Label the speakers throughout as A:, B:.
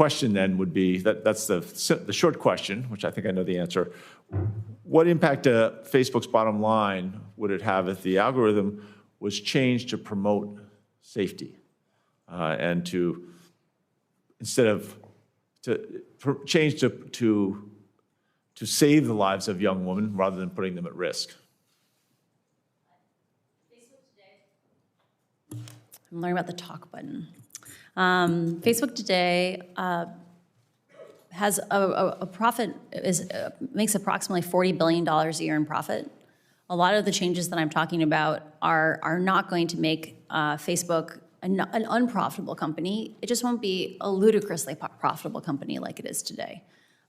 A: question then would be, that's the short question, which I think I know the answer. What impact to Facebook's bottom line would it have if the algorithm was changed to promote safety and to, instead of, change to save the lives of young women rather than putting them at risk?
B: I'm learning about the talk button. Facebook today has a profit, makes approximately $40 billion a year in profit. A lot of the changes that I'm talking about are not going to make Facebook an unprofitable company. It just won't be a ludicrously profitable company like it is today.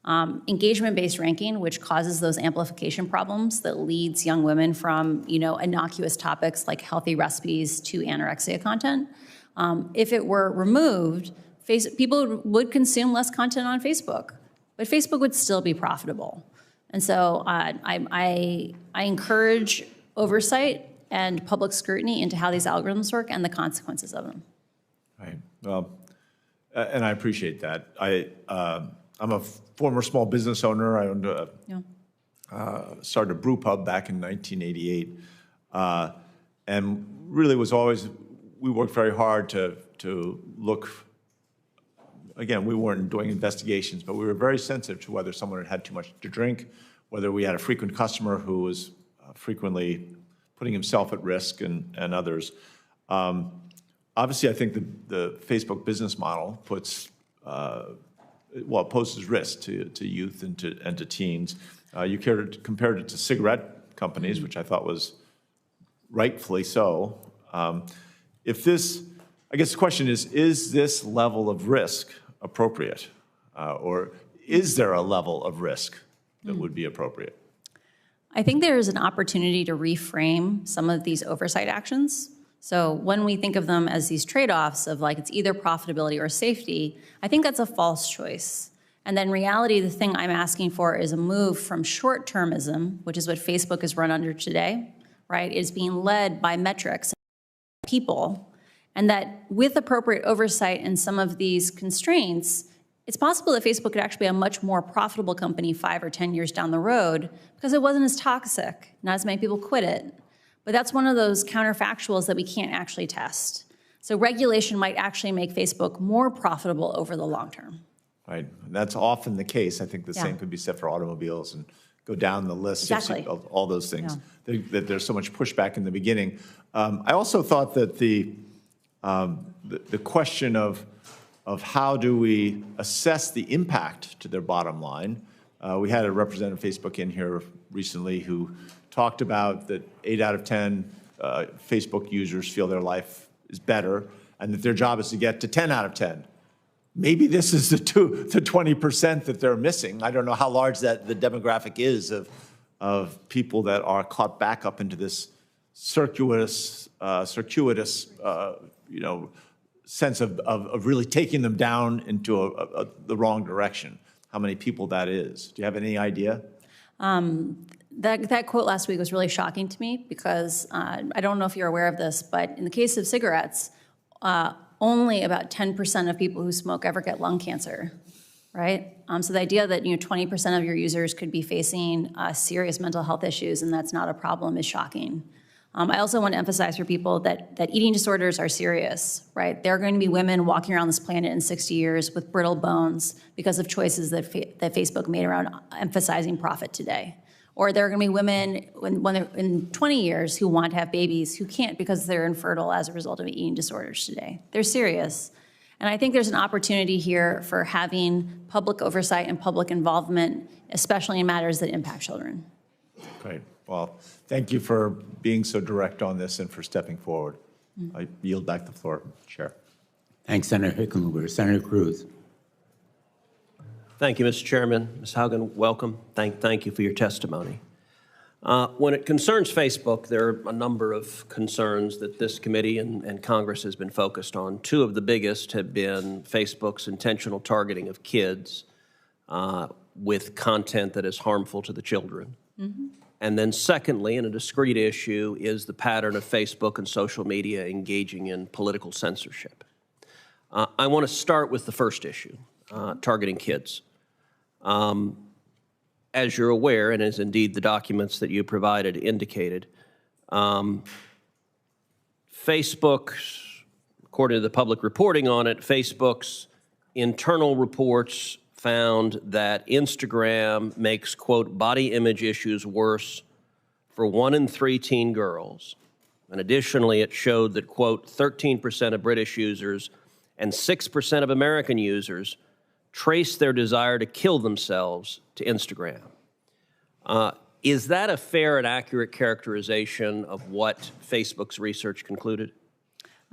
B: Engagement-based ranking, which causes those amplification problems that leads young women from, innocuous topics like healthy recipes to anorexia content. If it were removed, people would consume less content on Facebook, but Facebook would still be profitable. And so I encourage oversight and public scrutiny into how these algorithms work and the consequences of them.
A: Right. Well, and I appreciate that. I'm a former small business owner. I owned started a brew pub back in 1988, and really was always, we worked very hard to look, again, we weren't doing investigations, but we were very sensitive to whether someone had too much to drink, whether we had a frequent customer who was frequently putting himself at risk and others. Obviously, I think the Facebook business model puts, it poses risk to youth and to teens. You compared it to cigarette companies, which I thought was rightfully so. If this, I guess the question is this level of risk appropriate? Or is there a level of risk that would be appropriate?
B: I think there is an opportunity to reframe some of these oversight actions. So when we think of them as these trade-offs of like it's either profitability or safety, I think that's a false choice. And then in reality, the thing I'm asking for is a move from short-termism, which is what Facebook is run under today, right? Is being led by metrics, people, and that with appropriate oversight and some of these constraints, it's possible that Facebook could actually be a much more profitable company 5 or 10 years down the road because it wasn't as toxic, not as many people quit it. But that's one of those counterfactuals that we can't actually test. So regulation might actually make Facebook more profitable over the long term.
A: Right, and that's often the case. I think the same could be said for automobiles and go down the list of all those things. That there's so much pushback in the beginning. I also thought that the question of how do we assess the impact to their bottom line. We had a representative of Facebook in here recently who talked about that 8 out of 10 Facebook users feel their life is better and that their job is to get to 10 out of 10. Maybe this is the 20% that they're missing. I don't know how large the demographic is of people that are caught back up into this circuitous sense of really taking them down into the wrong direction. How many people that is? Do you have any idea?
B: That quote last week was really shocking to me because I don't know if you're aware of this, but in the case of cigarettes, only about 10% of people who smoke ever get lung cancer, right? So the idea that 20% of your users could be facing serious mental health issues and that's not a problem is shocking. I also want to emphasize for people that eating disorders are serious, right? There are going to be women walking around this planet in 60 years with brittle bones because of choices that Facebook made around emphasizing profit today. Or there are going to be women when they're in 20 years who want to have babies who can't because they're infertile as a result of eating disorders today. They're serious. And I think there's an opportunity here for having public oversight and public involvement, especially in matters that impact children.
A: Great. Well, thank you for being so direct on this and for stepping forward. I yield back the floor, Chair.
C: Thanks, Senator Hickenlooper. Senator Cruz.
D: Thank you, Mr. Chairman. Ms. Haugen, welcome. Thank you for your testimony. When it concerns Facebook, there are a number of concerns that this committee and Congress has been focused on. Two of the biggest have been Facebook's intentional targeting of kids with content that is harmful to the children. Mm-hmm. And then secondly, and a discrete issue, is the pattern of Facebook and social media engaging in political censorship. I want to start with the first issue. targeting kids. As you're aware, and as indeed the documents that you provided indicated, Facebook's, according to the public reporting on it, Facebook's internal reports found that Instagram makes, quote, body image issues worse for 1 in 3 teen girls. And additionally, it showed that, quote, 13% of British users and 6% of American users trace their desire to kill themselves to Instagram. Is that a fair and accurate characterization of what Facebook's research concluded?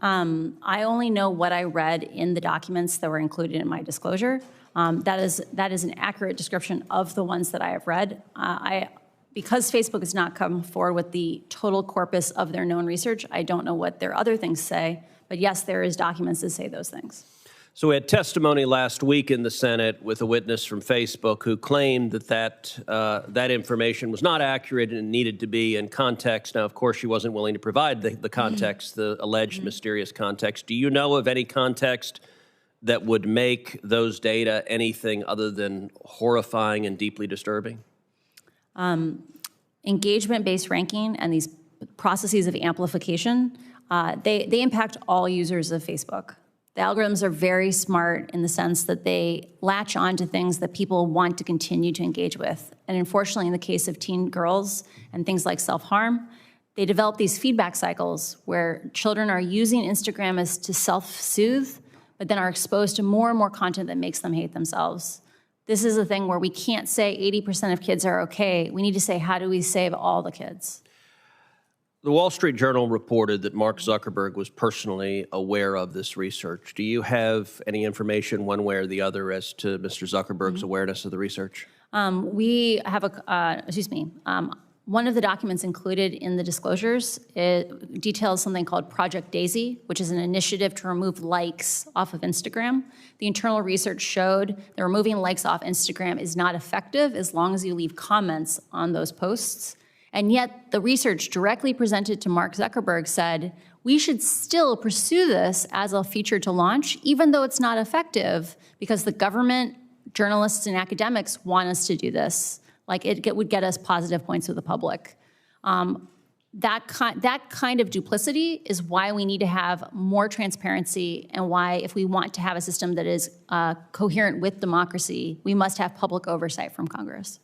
B: I only know what I read in the documents that were included in my disclosure. That is an accurate description of the ones that I have read. Because Facebook has not come forward with the total corpus of their known research, I don't know what their other things say. But yes, there is documents that say those things.
D: So we had testimony last week in the Senate with a witness from Facebook who claimed that information was not accurate and needed to be in context. Now, of course, she wasn't willing to provide the context, the alleged mysterious context. Do you know of any context that would make those data anything other than horrifying and deeply disturbing?
B: Engagement-based ranking and these processes of amplification, they impact all users of Facebook. The algorithms are very smart in the sense that they latch on to things that people want to continue to engage with. And unfortunately, in the case of teen girls and things like self-harm, they develop these feedback cycles where children are using Instagram as to self-soothe, but then are exposed to more and more content that makes them hate themselves. This is a thing where we can't say 80% of kids are okay. We need to say, how do we save all the kids?
D: The Wall Street Journal reported that Mark Zuckerberg was personally aware of this research. Do you have any information one way or the other as to Mr. Zuckerberg's awareness of the research?
B: We have one of the documents included in the disclosures, it details something called Project Daisy, which is an initiative to remove likes off of Instagram. The internal research showed that removing likes off Instagram is not effective as long as you leave comments on those posts. And yet the research directly presented to Mark Zuckerberg said, we should still pursue this as a feature to launch, even though it's not effective, because the government, journalists, and academics want us to do this. Like it would get us positive points with the public. That kind of duplicity is why we need to have more transparency, and why, if we want to have a system that is coherent with democracy, we must have public oversight from Congress.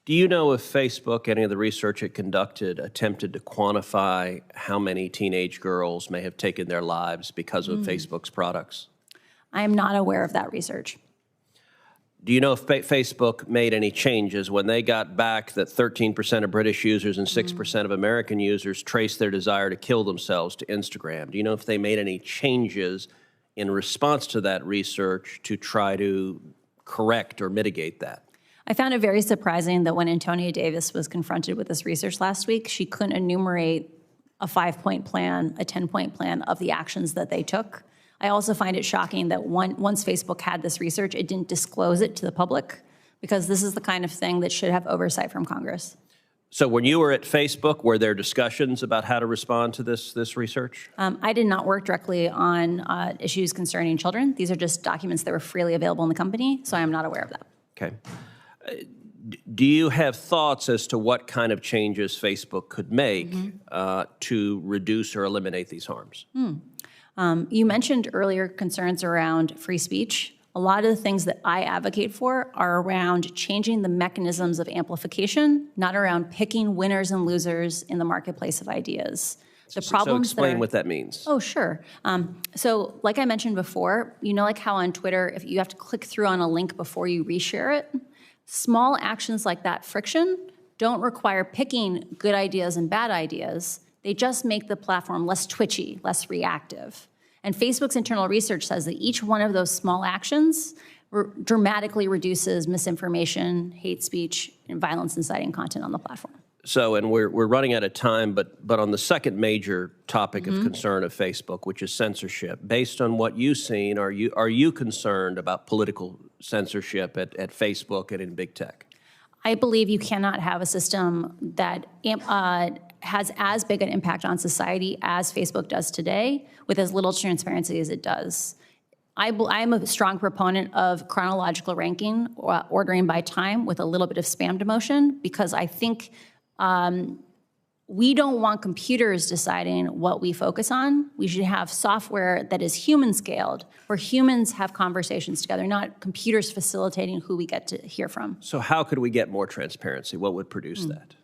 D: Do you know if Facebook, any of the research it conducted, attempted to quantify how many teenage girls may have taken their lives because of Facebook's products?
B: I am not aware of that research.
D: Do you know if Facebook made any changes when they got back that 13% of British users and 6% of American users traced their desire to kill themselves to Instagram? Do you know if they made any changes in response to that research to try to correct or mitigate that?
B: I found it very surprising that when Antonia Davis was confronted with this research last week, she couldn't enumerate a 5-point plan, a 10-point plan of the actions that they took. I also find it shocking that once Facebook had this research, it didn't disclose it to the public, because this is the kind of thing that should have oversight from Congress.
D: So when you were at Facebook, were there discussions about how to respond to this research?
B: I did not work directly on issues concerning children. These are just documents that were freely available in the company, so I am not aware of that.
D: Okay. Do you have thoughts as to what kind of changes Facebook could make to reduce or eliminate these harms?
B: You mentioned earlier concerns around free speech. A lot of the things that I advocate for are around changing the mechanisms of amplification, not around picking winners and losers in the marketplace of ideas. The problems
D: so explain what that means.
B: Oh, sure. So like I mentioned before, you know, like how on Twitter, if you have to click through on a link before you reshare it, small actions like that friction don't require picking good ideas and bad ideas. They just make the platform less twitchy, less reactive. And Facebook's internal research says that each one of those small actions dramatically reduces misinformation, hate speech, and violence inciting content on the platform.
D: So, and we're running out of time, but on the second major topic of concern of Facebook, which is censorship, based on what you've seen, are you concerned about political censorship at Facebook and in big tech?
B: I believe you cannot have a system that has as big an impact on society as Facebook does today with as little transparency as it does. I'm a strong proponent of chronological ranking, or ordering by time with a little bit of spam demotion, because I think we don't want computers deciding what we focus on. We should have software that is human scaled, where humans have conversations together, not computers facilitating who we get to hear from.
D: So how could we get more transparency? What would produce that?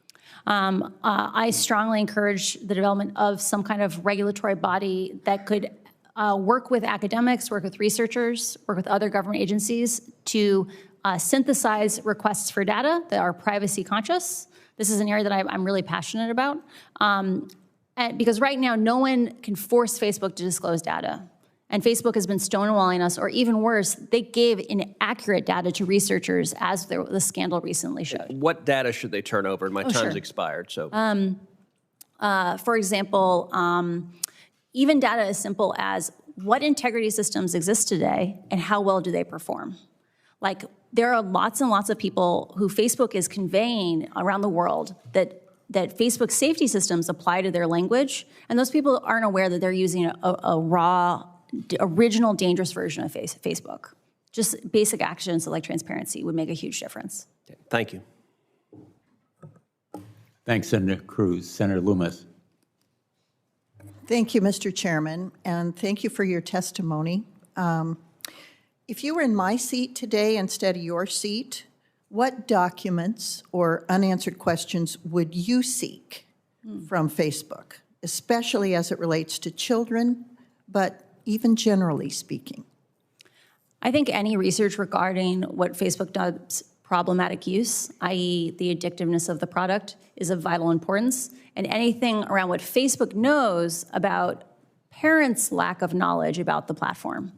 B: I strongly encourage the development of some kind of regulatory body that could work with academics, work with researchers, work with other government agencies to synthesize requests for data that are privacy conscious. This is an area that I'm really passionate about. And because right now, no one can force Facebook to disclose data. And Facebook has been stonewalling us, or even worse, they gave inaccurate data to researchers, as the scandal recently showed.
D: What data should they turn over? My time's expired, so.
B: For example, even data as simple as what integrity systems exist today and how well do they perform? Like, there are lots and lots of people who Facebook is conveying around the world that Facebook safety systems apply to their language, and those people aren't aware that they're using a raw, original, dangerous version of Facebook. Just basic actions like transparency would make a huge difference.
D: Okay, thank you.
C: Thanks, Senator Cruz. Senator Loomis.
E: Thank you, Mr. Chairman, and thank you for your testimony. If you were in my seat today instead of your seat, what documents or unanswered questions would you seek from Facebook, especially as it relates to children, but even generally speaking?
B: I think any research regarding what Facebook does problematic use, i.e. the addictiveness of the product, is of vital importance. And anything around what Facebook knows about parents' lack of knowledge about the platform.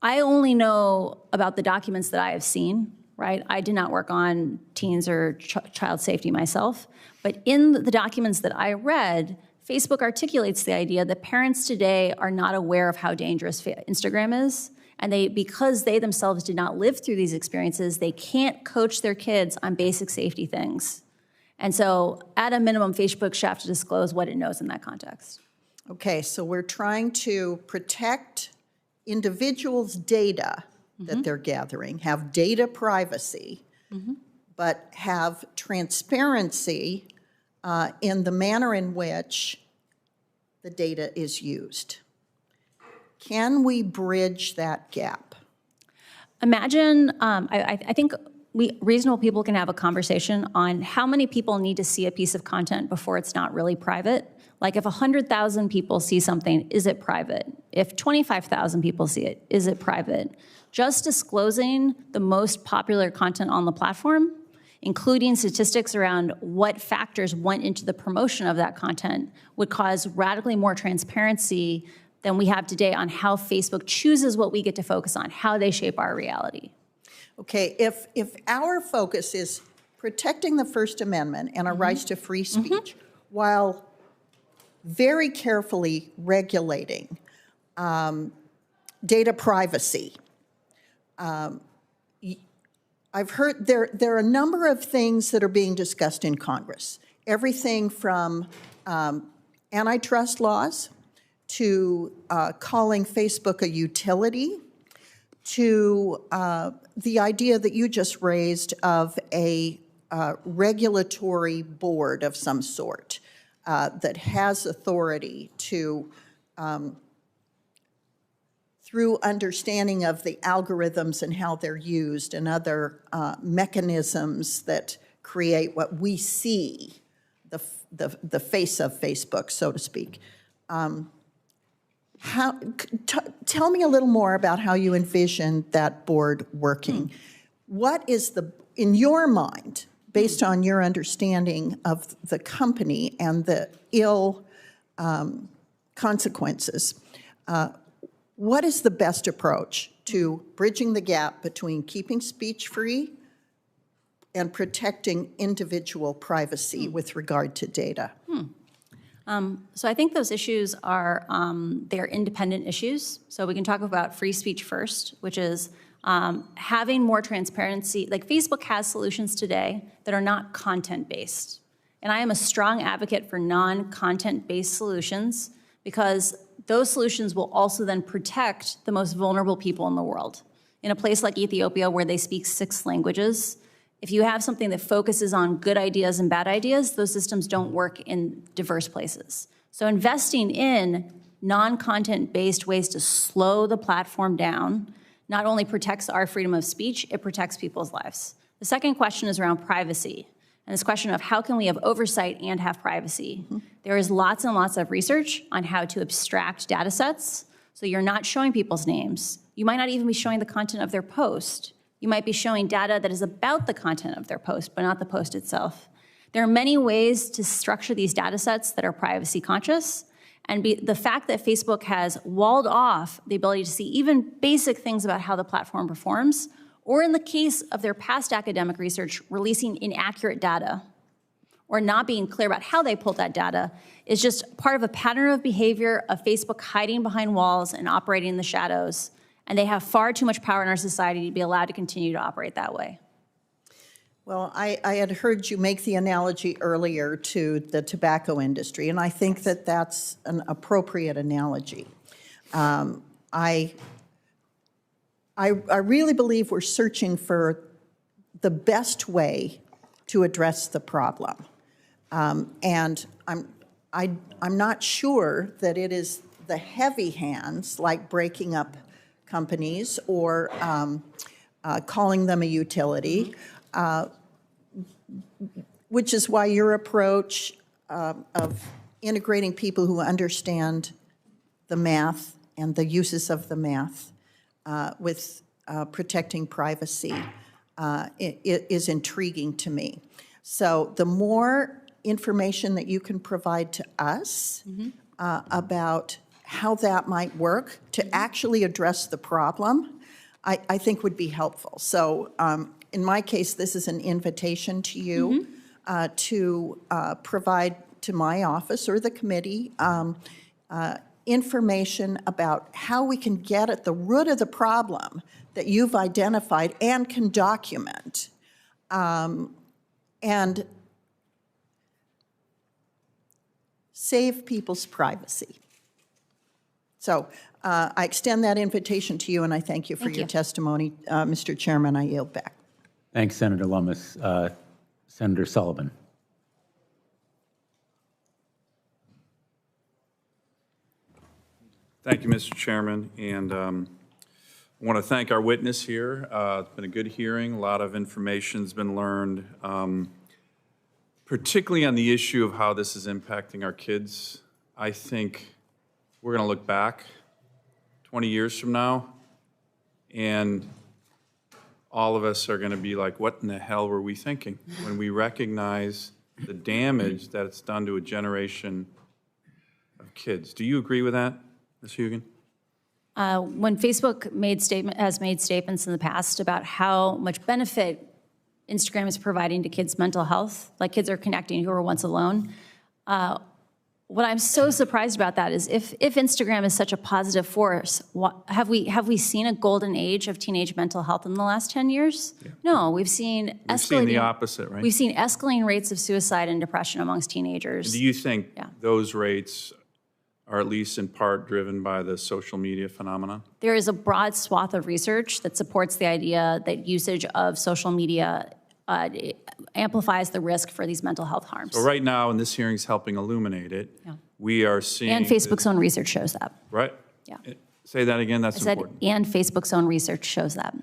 B: I only know about the documents that I have seen, right? I did not work on teens or child safety myself. But in the documents that I read, Facebook articulates the idea that parents today are not aware of how dangerous Instagram is. And because they themselves did not live through these experiences, they can't coach their kids on basic safety things. And so at a minimum, Facebook should have to disclose what it knows in that context.
E: Okay, so we're trying to protect individuals' data that they're gathering, have data privacy, but have transparency in the manner in which the data is used. Can we bridge that gap?
B: Imagine, I think reasonable people can have a conversation on how many people need to see a piece of content before it's not really private. Like, if 100,000 people see something, is it private? If 25,000 people see it, is it private? Just disclosing the most popular content on the platform, including statistics around what factors went into the promotion of that content, would cause radically more transparency than we have today on how Facebook chooses what we get to focus on, how they shape our reality.
E: Okay, if our focus is protecting the First Amendment and our rights to free speech while very carefully regulating data privacy, I've heard there are a number of things that are being discussed in Congress. Everything from antitrust laws to calling Facebook a utility, to the idea that you just raised of a regulatory board of some sort that has authority to, through understanding of the algorithms and how they're used and other mechanisms that create what we see, the face of Facebook, so to speak. Tell me a little more about how you envision that board working. What is in your mind, based on your understanding of the company and the ill consequences, what is the best approach to bridging the gap between keeping speech free and protecting individual privacy with regard to data?
B: So I think those issues are, they're independent issues. So we can talk about free speech first, which is having more transparency. Like, Facebook has solutions today that are not content-based. And I am a strong advocate for non-content-based solutions because those solutions will also then protect the most vulnerable people in the world. In a place like Ethiopia where they speak 6 languages, if you have something that focuses on good ideas and bad ideas, those systems don't work in diverse places. So investing in non-content-based ways to slow the platform down not only protects our freedom of speech, it protects people's lives. The second question is around privacy, and this question of how can we have oversight and have privacy? There is lots and lots of research on how to abstract data sets, so you're not showing people's names. You might not even be showing the content of their post. You might be showing data that is about the content of their post, but not the post itself. There are many ways to structure these data sets that are privacy conscious, and the fact that Facebook has walled off the ability to see even basic things about how the platform performs, or in the case of their past academic research, releasing inaccurate data, or not being clear about how they pulled that data, is just part of a pattern of behavior of Facebook hiding behind walls and operating in the shadows. And they have far too much power in our society to be allowed to continue to operate that way.
E: Well, I had heard you make the analogy earlier to the tobacco industry, and I think that that's an appropriate analogy. I really believe we're searching for the best way to address the problem. And I'm not sure that it is the heavy hands, like breaking up companies or calling them a utility, which is why your approach of integrating people who understand the math and the uses of the math with protecting privacy is intriguing to me. So the more information that you can provide to us about how that might work to actually address the problem, I think would be helpful. So in my case, this is an invitation to you to provide to my office or the committee information about how we can get at the root of the problem that you've identified and can document, and save people's privacy. So I extend that invitation to you, and I thank you for your testimony. Mr. Chairman, I yield back.
C: Thanks, Senator Lummis. Senator Sullivan.
F: Thank you, Mr. Chairman, and I want to thank our witness here. It's been a good hearing. A lot of information's been learned, particularly on the issue of how this is impacting our kids. I think we're going to look back 20 years from now, and all of us are going to be like, what in the hell were we thinking? When we recognize the damage that it's done to a generation of kids. Do you agree with that, Ms. Hugan?
B: When Facebook has made statements in the past about how much benefit Instagram is providing to kids' mental health, like kids are connecting who were once alone, what I'm so surprised about that is if Instagram is such a positive force, have we seen a golden age of teenage mental health in the last 10 years? Yeah. No, we've seen
F: the opposite, right?
B: We've seen escalating rates of suicide and depression amongst teenagers.
F: And do you think those rates are at least in part driven by the social media phenomenon?
B: There is a broad swath of research that supports the idea that usage of social media amplifies the risk for these mental health harms.
F: So right now, and this hearing is helping illuminate it, we are seeing...
B: And Facebook's own research shows that.
F: Right?
B: Yeah.
F: Say that again, that's important.
B: And Facebook's own research shows that.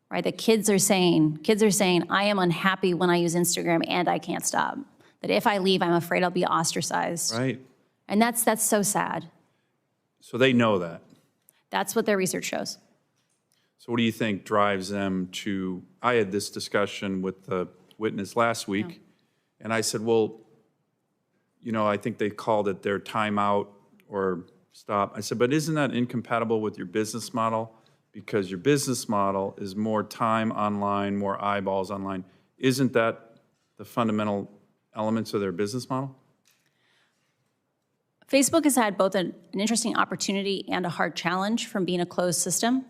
B: Right, that kids are saying, I am unhappy when I use Instagram and I can't stop. That if I leave, I'm afraid I'll be ostracized.
F: Right.
B: And that's so sad.
F: So they know that.
B: That's what their research shows.
F: So what do you think drives them to, I had this discussion with the witness last week, and I said, well, you know, I think they called it their timeout or stop. I said, but isn't that incompatible with your business model? Because your business model is more time online, more eyeballs online. Isn't that the fundamental elements of their business model?
B: Facebook has had both an interesting opportunity and a hard challenge from being a closed system.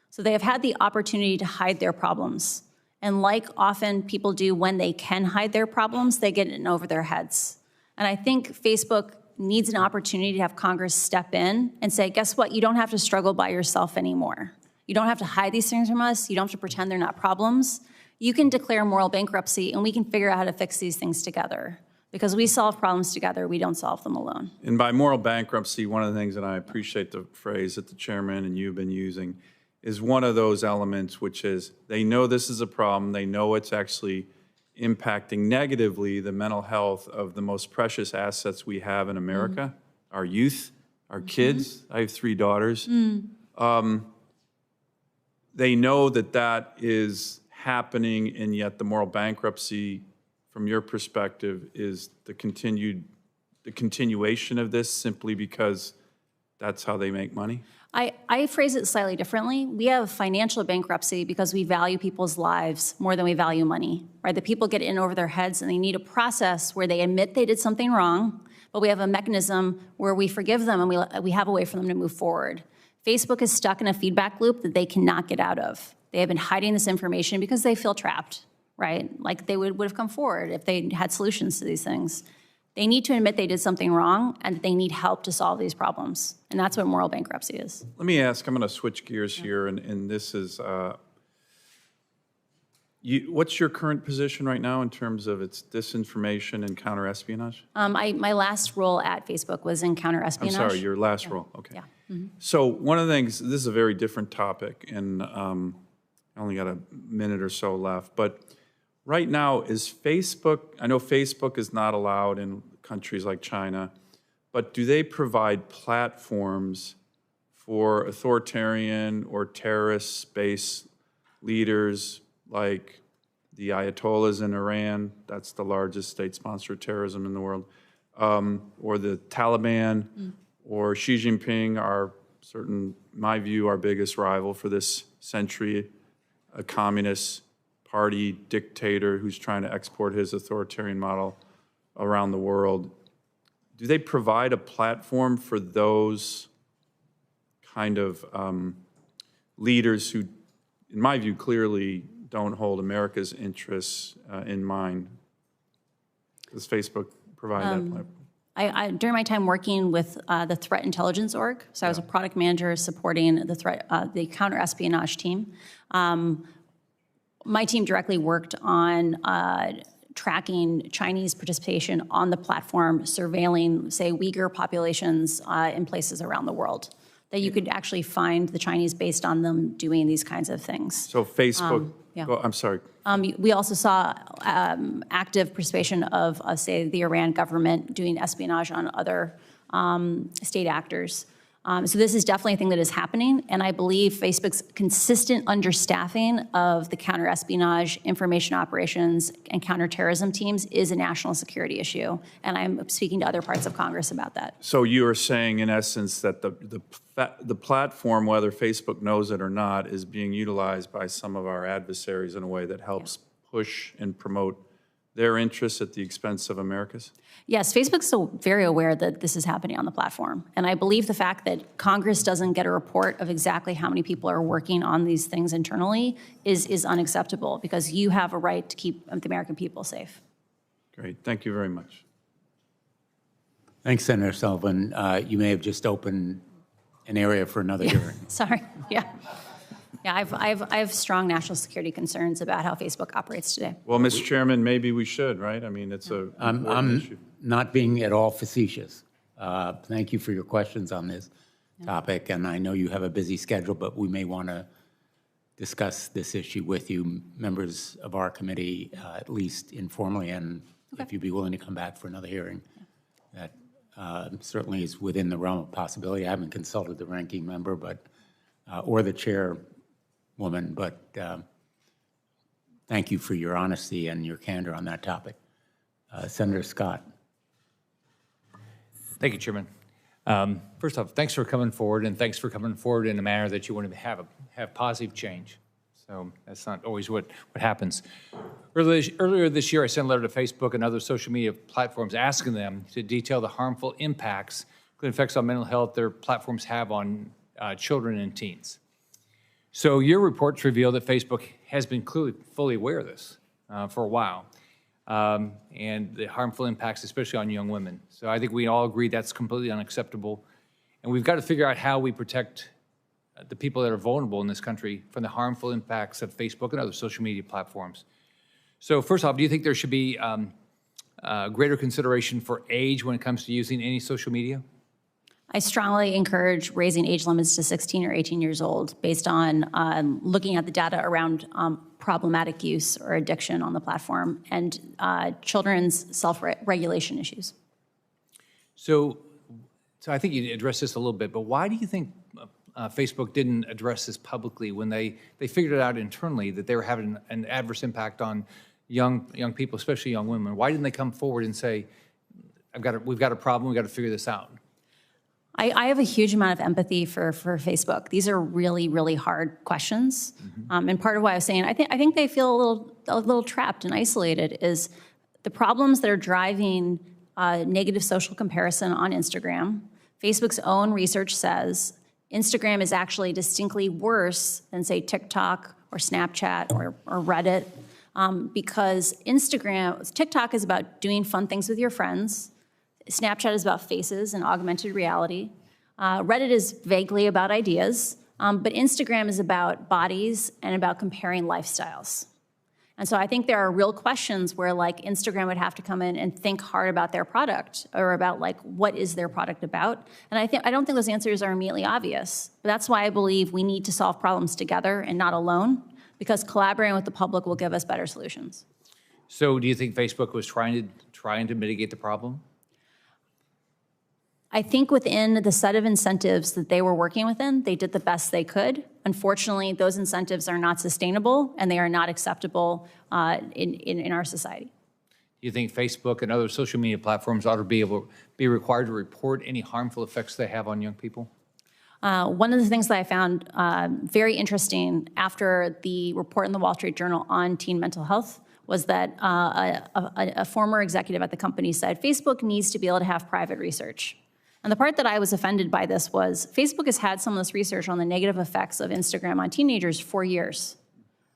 B: So they have had the opportunity to hide their problems. And like often people do when they can hide their problems, they get in over their heads. And I think Facebook needs an opportunity to have Congress step in and say, guess what? You don't have to struggle by yourself anymore. You don't have to hide these things from us. You don't have to pretend they're not problems. You can declare moral bankruptcy, and we can figure out how to fix these things together. Because we solve problems together, we don't solve them alone.
F: And by moral bankruptcy, one of the things, and I appreciate the phrase that the chairman and you've been using, is one of those elements, which is they know this is a problem. They know it's actually impacting negatively the mental health of the most precious assets we have in America, our youth, our kids. I have 3 daughters. They know that that is happening, and yet the moral bankruptcy, from your perspective, is the continuation of this simply because that's how they make money?
B: I phrase it slightly differently. We have financial bankruptcy because we value people's lives more than we value money, right? The people get in over their heads and they need a process where they admit they did something wrong, but we have a mechanism where we forgive them and we have a way for them to move forward. Facebook is stuck in a feedback loop that they cannot get out of. They have been hiding this information because they feel trapped, right? Like they would have come forward if they had solutions to these things. They need to admit they did something wrong and that they need help to solve these problems. And that's what moral bankruptcy is.
F: Let me ask, I'm going to switch gears here, and this is, what's your current position right now in terms of its disinformation and counterespionage?
B: My last role at Facebook was in counterespionage.
F: I'm sorry, your last role, okay.
B: Yeah.
F: So one of the things, this is a very different topic, and I only got a minute or so left, but right now is Facebook, I know Facebook is not allowed in countries like China, but do they provide platforms for authoritarian or terrorist-based leaders like the Ayatollahs in Iran, that's the largest state sponsor of terrorism in the world, or the Taliban, or Xi Jinping, in my view, our biggest rival for this century, a communist party dictator who's trying to export his authoritarian model around the world. Do they provide a platform for those kind of leaders who, in my view, clearly don't hold America's interests in mind? Does Facebook provide that platform?
B: During my time working with the Threat Intelligence Org, so I was a product manager supporting the counter-espionage team. My team directly worked on tracking Chinese participation on the platform, surveilling, say, Uyghur populations in places around the world, that you could actually find the Chinese based on them doing these kinds of things.
F: So Facebook,
B: yeah.
F: I'm sorry.
B: We also saw active participation of, say, the Iran government doing espionage on other state actors. So this is definitely a thing that is happening, and I believe Facebook's consistent understaffing of the counter-espionage, information operations, and counterterrorism teams is a national security issue, and I'm speaking to other parts of Congress about that.
F: So you are saying, in essence, that the platform, whether Facebook knows it or not, is being utilized by some of our adversaries in a way that helps push and promote their interests at the expense of America's?
B: Yes, Facebook's still very aware that this is happening on the platform. And I believe the fact that Congress doesn't get a report of exactly how many people are working on these things internally is unacceptable, because you have a right to keep the American people safe.
F: Great, thank you very much.
C: Thanks, Senator Sullivan. You may have just opened an area for another hearing.
B: Sorry, yeah. Yeah, I have strong national security concerns about how Facebook operates today.
F: Well, Mr. Chairman, maybe we should, right? I mean, it's a important issue.
C: I'm not being at all facetious. Thank you for your questions on this topic, and I know you have a busy schedule, but we may want to discuss this issue with you, members of our committee, at least informally, and if you'd be willing to come back for another hearing. That certainly is within the realm of possibility. I haven't consulted the ranking member, but or the chairwoman, but thank you for your honesty and your candor on that topic. Senator Scott.
G: Thank you, Chairman. First off, thanks for coming forward, and thanks for coming forward in a manner that you want to have positive change. So that's not always what happens. Earlier this year, I sent a letter to Facebook and other social media platforms asking them to detail the harmful impacts, including effects on mental health, their platforms have on children and teens. So your reports reveal that Facebook has been clearly fully aware of this for a while. and the harmful impacts, especially on young women. So I think we all agree that's completely unacceptable. And we've got to figure out how we protect the people that are vulnerable in this country from the harmful impacts of Facebook and other social media platforms. So first off, do you think there should be greater consideration for age when it comes to using any social media?
B: I strongly encourage raising age limits to 16 or 18 years old based on looking at the data around problematic use or addiction on the platform and children's self-regulation issues.
G: So I think you addressed this a little bit, but why do you think Facebook didn't address this publicly when they figured it out internally that they were having an adverse impact on young people, especially young women? Why didn't they come forward and say, we've got a problem, we've got to figure this out?
B: I have a huge amount of empathy for Facebook. These are really, really hard questions. And part of why I was saying, I think they feel a little trapped and isolated is the problems that are driving negative social comparison on Instagram. Facebook's own research says Instagram is actually distinctly worse than, say, TikTok or Snapchat or Reddit, because TikTok is about doing fun things with your friends. Snapchat is about faces and augmented reality. Reddit is vaguely about ideas, but Instagram is about bodies and about comparing lifestyles. And so I think there are real questions where like Instagram would have to come in and think hard about their product or about like what is their product about. And I don't think those answers are immediately obvious, but that's why I believe we need to solve problems together and not alone, because collaborating with the public will give us better solutions.
G: So do you think Facebook was trying to mitigate the problem?
B: I think within the set of incentives that they were working within, they did the best they could. Unfortunately, those incentives are not sustainable and they are not acceptable in our society.
G: Do you think Facebook and other social media platforms ought to be required to report any harmful effects they have on young people?
B: One of the things that I found very interesting after the report in the Wall Street Journal on teen mental health was that a former executive at the company said Facebook needs to be able to have private research. And the part that I was offended by this was Facebook has had some of this research on the negative effects of Instagram on teenagers for years.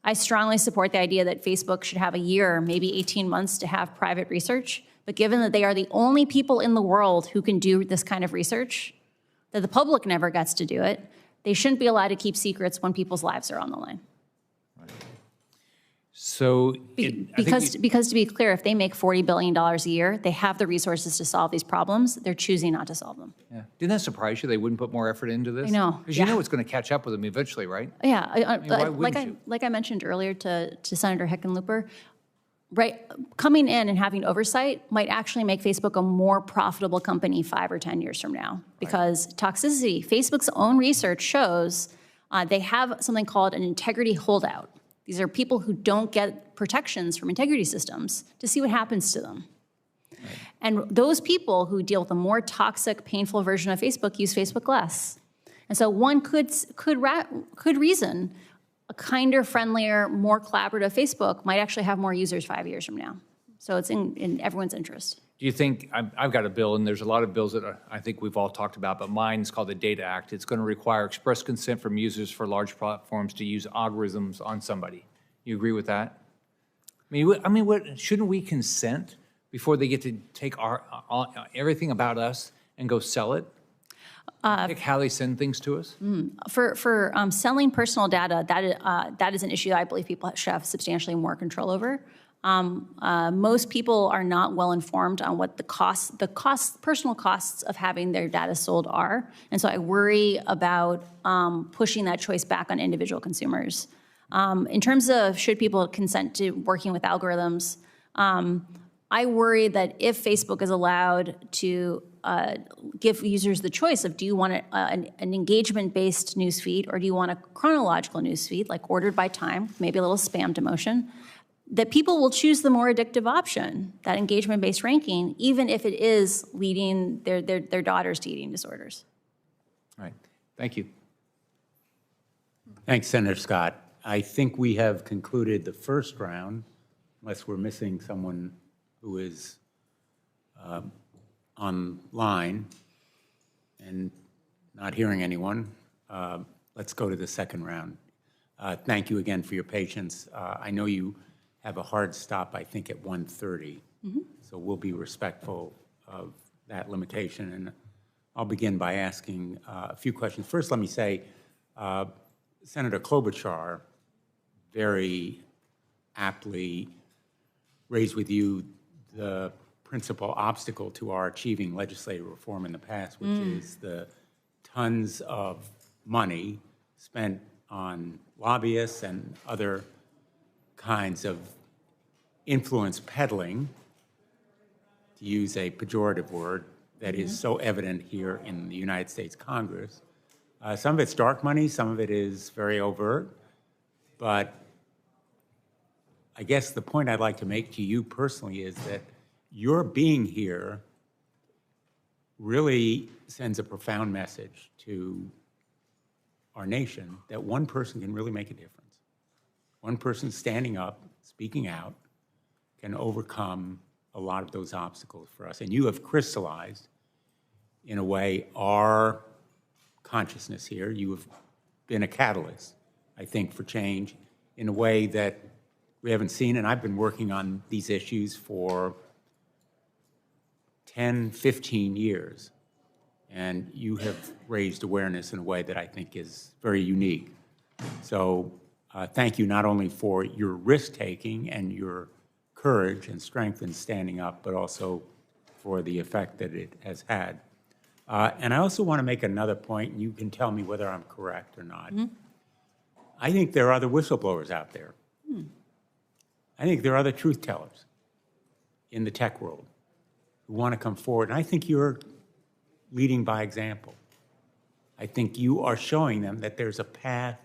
B: I strongly support the idea that Facebook should have a year, maybe 18 months to have private research. But given that they are the only people in the world who can do this kind of research, that the public never gets to do it, they shouldn't be allowed to keep secrets when people's lives are on the line.
G: So,
B: because to be clear, if they make $40 billion a year, they have the resources to solve these problems. They're choosing not to solve them.
G: yeah. Didn't that surprise you? They wouldn't put more effort into this?
B: I know,
G: Because you
B: yeah.
G: know it's going to catch up with them eventually, right?
B: Yeah,
G: why wouldn't you?
B: like I mentioned earlier to Senator Hickenlooper, right? Coming in and having oversight might actually make Facebook a more profitable company 5 or 10 years from now, because toxicity, Facebook's own research shows they have something called an integrity holdout. These are people who don't get protections from integrity systems to see what happens to them. Right. And those people who deal with a more toxic, painful version of Facebook use Facebook less. And so one could reason a kinder, friendlier, more collaborative Facebook might actually have more users 5 years from now. So it's in everyone's interest.
G: Do you think, I've got a bill, and there's a lot of bills that I think we've all talked about, but mine is called the Data Act. It's going to require express consent from users for large platforms to use algorithms on somebody. You agree with that? What, shouldn't we consent before they get to take everything about us and go sell it? Pick how they send things to us?
B: For selling personal data, that is an issue that I believe people should have substantially more control over. Most people are not well informed on what the personal costs of having their data sold are. And so I worry about pushing that choice back on individual consumers. In terms of should people consent to working with algorithms, I worry that if Facebook is allowed to give users the choice of do you want an engagement-based newsfeed or do you want a chronological newsfeed, like ordered by time, maybe a little spam demotion, that people will choose the more addictive option, that engagement-based ranking, even if it is leading their daughters to eating disorders.
G: All right. Thank you.
C: Thanks, Senator Scott. I think we have concluded the first round, unless we're missing someone who is online and not hearing anyone. Let's go to the second round. Thank you again for your patience. I know you have a hard stop, I think, at 1:30. So we'll be respectful of that limitation. And I'll begin by asking a few questions. First, let me say, Senator Klobuchar very aptly raised with you the principal obstacle to our achieving legislative reform in the past, which is the tons of money spent on lobbyists and other kinds of influence peddling, to use a pejorative word, that is so evident here in the United States Congress. Some of it's dark money, some of it is very overt, but I guess the point I'd like to make to you personally is that your being here really sends a profound message to our nation that one person can really make a difference. One person standing up, speaking out, can overcome a lot of those obstacles for us. And you have crystallized, in a way, our consciousness here. You have been a catalyst, I think, for change in a way that we haven't seen. And I've been working on these issues for 10, 15 years. And you have raised awareness in a way that I think is very unique. So thank you not only for your risk-taking and your courage and strength in standing up, but also for the effect that it has had. And I also want to make another point, and you can tell me whether I'm correct or not. I think there are other whistleblowers out there. I think there are other truth tellers in the tech world who want to come forward. And I think you're leading by example. I think you are showing them that there's a path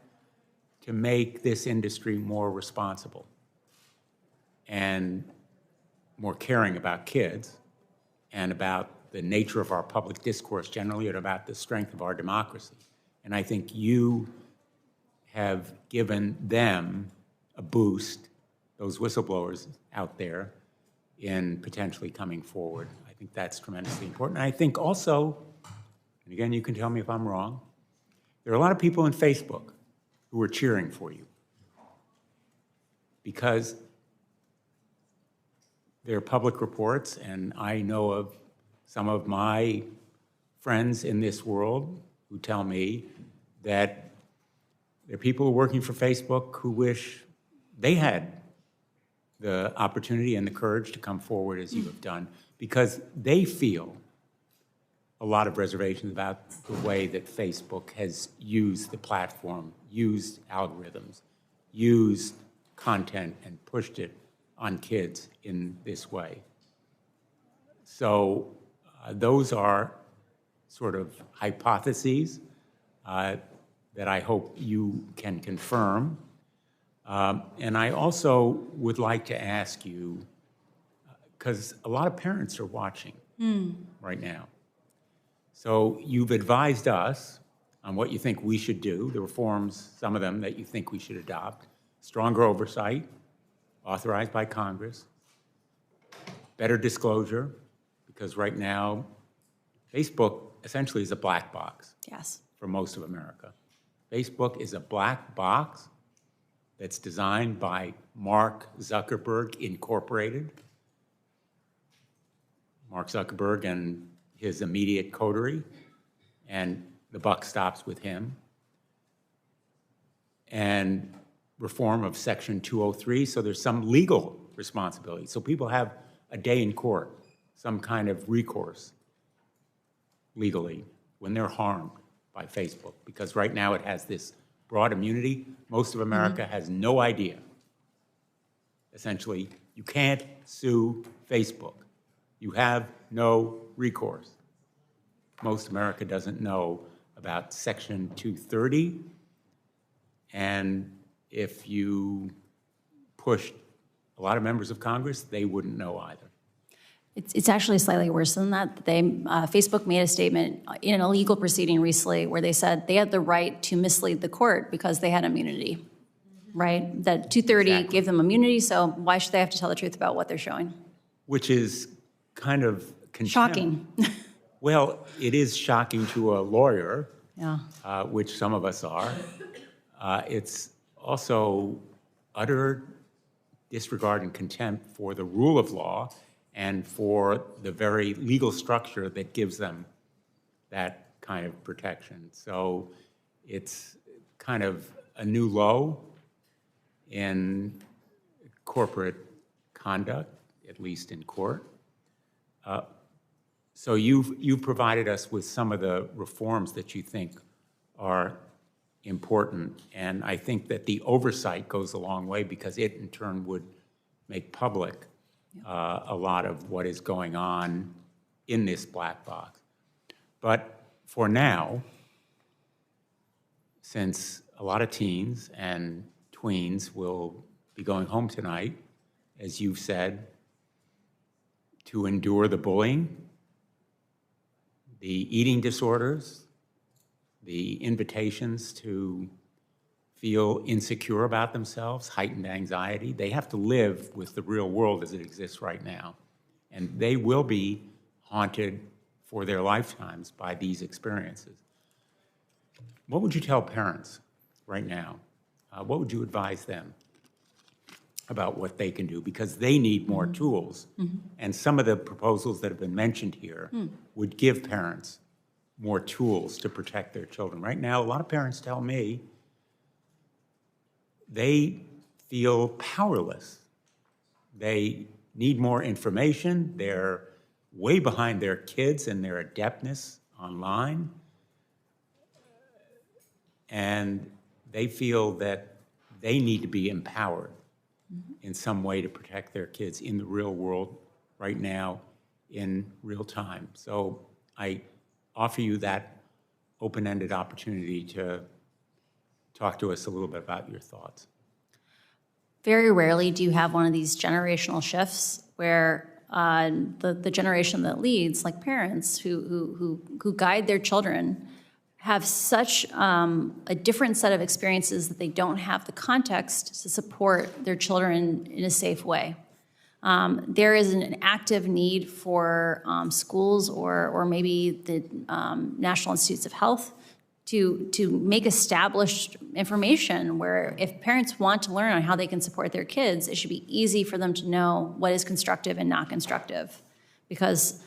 C: to make this industry more responsible and more caring about kids and about the nature of our public discourse generally and about the strength of our democracy. And I think you have given them a boost, those whistleblowers out there, in potentially coming forward. I think that's tremendously important. And I think also, and again, you can tell me if I'm wrong, there are a lot of people in Facebook who are cheering for you because there are public reports, and I know of some of my friends in this world who tell me that there are people working for Facebook who wish they had the opportunity and the courage to come forward as you have done, because they feel a lot of reservations about the way that Facebook has used the platform, used algorithms, used content, and pushed it on kids in this way. So those are sort of hypotheses that I hope you can confirm. And I also would like to ask you, because a lot of parents are watching right now. So you've advised us on what you think we should do, the reforms, some of them that you think we should adopt, stronger oversight, authorized by Congress, better disclosure, because right now, Facebook essentially is a black box for most of America. Facebook is a black box that's designed by Mark Zuckerberg Incorporated. Mark Zuckerberg and his immediate coterie, and the buck stops with him. And reform of Section 203, so there's some legal responsibility. So people have a day in court, some kind of recourse legally when they're harmed by Facebook, because right now it has this broad immunity. Most of America has no idea. Essentially, you can't sue Facebook. You have no recourse. Most America doesn't know about Section 230, and if you pushed a lot of members of Congress, they wouldn't know either.
B: It's actually slightly worse than that. Facebook made a statement in a legal proceeding recently where they said they had the right to mislead the court because they had immunity, right? That 230 gave them immunity, so why should they have to tell the truth about what they're showing?
C: Which is kind of
B: Shocking.
C: Well, it is shocking to a lawyer, which some of us are. It's also utter disregard and contempt for the rule of law and for the very legal structure that gives them that kind of protection. So it's kind of a new low in corporate conduct, at least in court. So you've provided us with some of the reforms that you think are important, and I think that the oversight goes a long way because it in turn would make public a lot of what is going on in this black box. But for now, since a lot of teens and tweens will be going home tonight, as you've said, to endure the bullying, the eating disorders, the invitations to feel insecure about themselves, heightened anxiety. They have to live with the real world as it exists right now. And they will be haunted for their lifetimes by these experiences. What would you tell parents right now? What would you advise them about what they can do? Because they need more tools. And some of the proposals that have been mentioned here would give parents more tools to protect their children. Right now, a lot of parents tell me they feel powerless. They need more information. They're way behind their kids in their adeptness online. And they feel that they need to be empowered in some way to protect their kids in the real world right now in real time. So I offer you that open-ended opportunity to talk to us a little bit about your thoughts.
B: Very rarely do you have one of these generational shifts where the generation that leads, like parents who guide their children, have such a different set of experiences that they don't have the context to support their children in a safe way. There is an active need for schools or maybe the National Institutes of Health to make established information where if parents want to learn on how they can support their kids, it should be easy for them to know what is constructive and not constructive. Because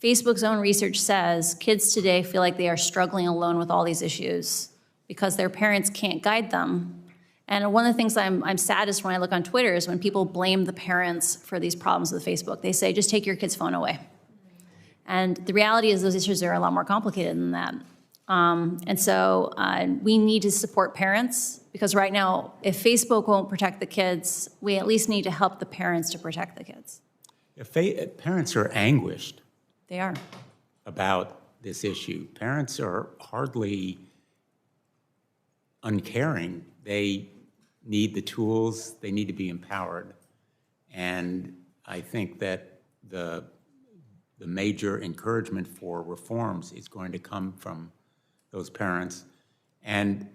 B: Facebook's own research says kids today feel like they are struggling alone with all these issues because their parents can't guide them. And one of the things I'm saddest when I look on Twitter is when people blame the parents for these problems with Facebook. They say, just take your kid's phone away. And the reality is those issues are a lot more complicated than that. And so we need to support parents because right now, if Facebook won't protect the kids, we at least need to help the parents to protect the kids.
C: If parents are anguished
B: They are.
C: about this issue. Parents are hardly uncaring. They need the tools. They need to be empowered. And I think that the major encouragement for reforms is going to come from those parents. And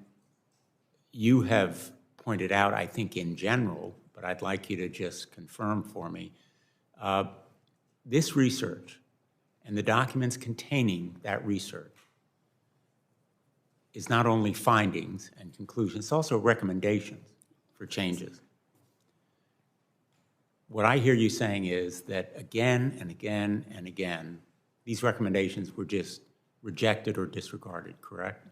C: you have pointed out, I think in general, but I'd like you to just confirm for me, this research and the documents containing that research is not only findings and conclusions, it's also recommendations for changes. What I hear you saying is that again and again and again, these recommendations were just rejected or disregarded, correct?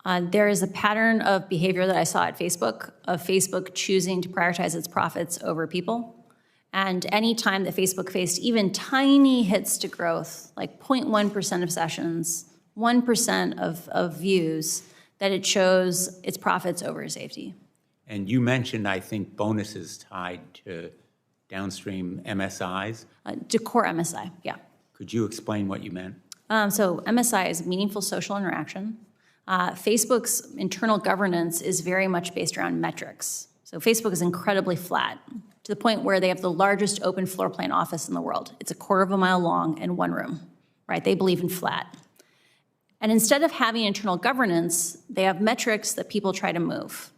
B: There is a pattern of behavior that I saw at Facebook, of Facebook choosing to prioritize its profits over people. And any time that Facebook faced even tiny hits to growth, like 0.1% of sessions, 1% of views, that it chose its profits over safety.
C: And you mentioned, I think, bonuses tied to downstream MSIs.
B: To core MSI, yeah.
C: Could you explain what you meant?
B: So MSI is meaningful social interaction. Facebook's internal governance is very much based around metrics. So Facebook is incredibly flat, to the point where they have the largest open floor plan office in the world. It's 1/4 mile long and one room, right? They believe in flat. And instead of having internal governance, they have metrics that people try to move.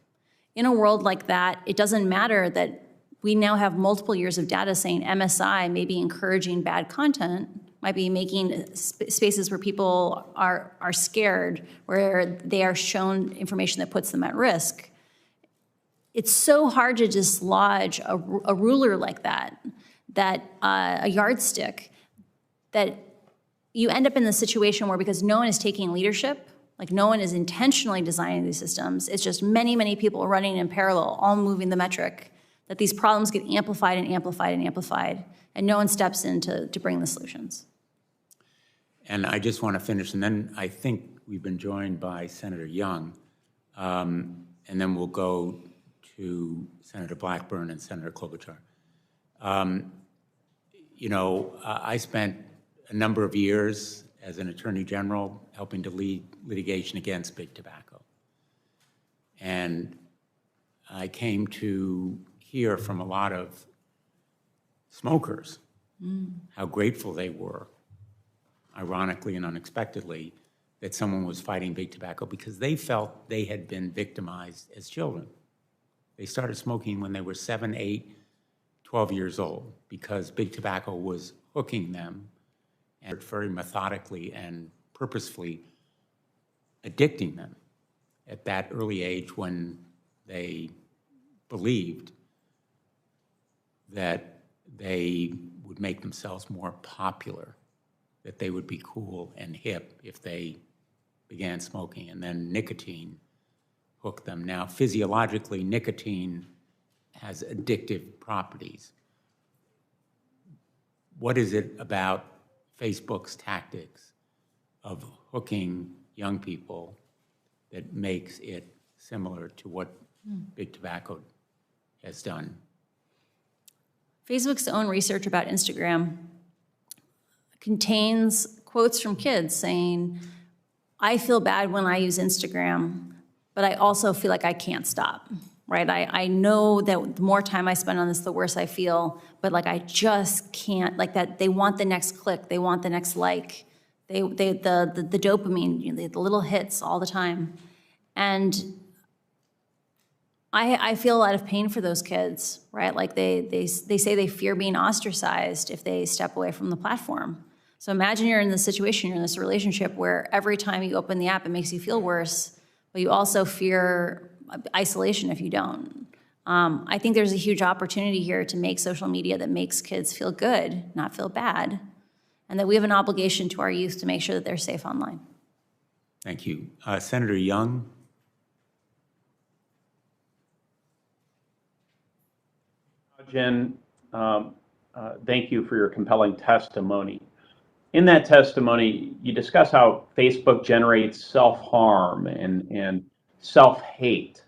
B: In a world like that, it doesn't matter that we now have multiple years of data saying MSI may be encouraging bad content, might be making spaces where people are scared, where they are shown information that puts them at risk. it's so hard to dislodge a ruler like that, a yardstick, that you end up in the situation where, because no one is taking leadership, like no one is intentionally designing these systems, it's just many, many people running in parallel, all moving the metric, that these problems get amplified and amplified and amplified, and no one steps in to bring the solutions.
C: And I just want to finish, and then I think we've been joined by Senator Young, and then we'll go to Senator Blackburn and Senator Klobuchar. I spent a number of years as an attorney general helping to lead litigation against big tobacco. And I came to hear from a lot of smokers how grateful they were, ironically and unexpectedly, that someone was fighting big tobacco, because they felt they had been victimized as children. They started smoking when they were 7, 8, 12 years old, because big tobacco was hooking them and very methodically and purposefully addicting them at that early age, when they believed that they would make themselves more popular, that they would be cool and hip if they began smoking, and then nicotine hooked them. Now, physiologically, nicotine has addictive properties. What is it about Facebook's tactics of hooking young people that makes it similar to what big tobacco has done?
B: Facebook's own research about Instagram contains quotes from kids saying, I feel bad when I use Instagram, but I also feel like I can't stop, right? I know that the more time I spend on this, the worse I feel, but like I just can't, like that they want the next click, they want the next like, the dopamine, the little hits all the time. And I feel a lot of pain for those kids, right? Like they say they fear being ostracized if they step away from the platform. So imagine you're in this situation, you're in this relationship where every time you open the app, it makes you feel worse, but you also fear isolation if you don't. I think there's a huge opportunity here to make social media that makes kids feel good, not feel bad, and that we have an obligation to our youth to make sure that they're safe online.
C: Thank you. Senator Young?
H: Jen, thank you for your compelling testimony. In that testimony, you discuss how Facebook generates self-harm and self-hate,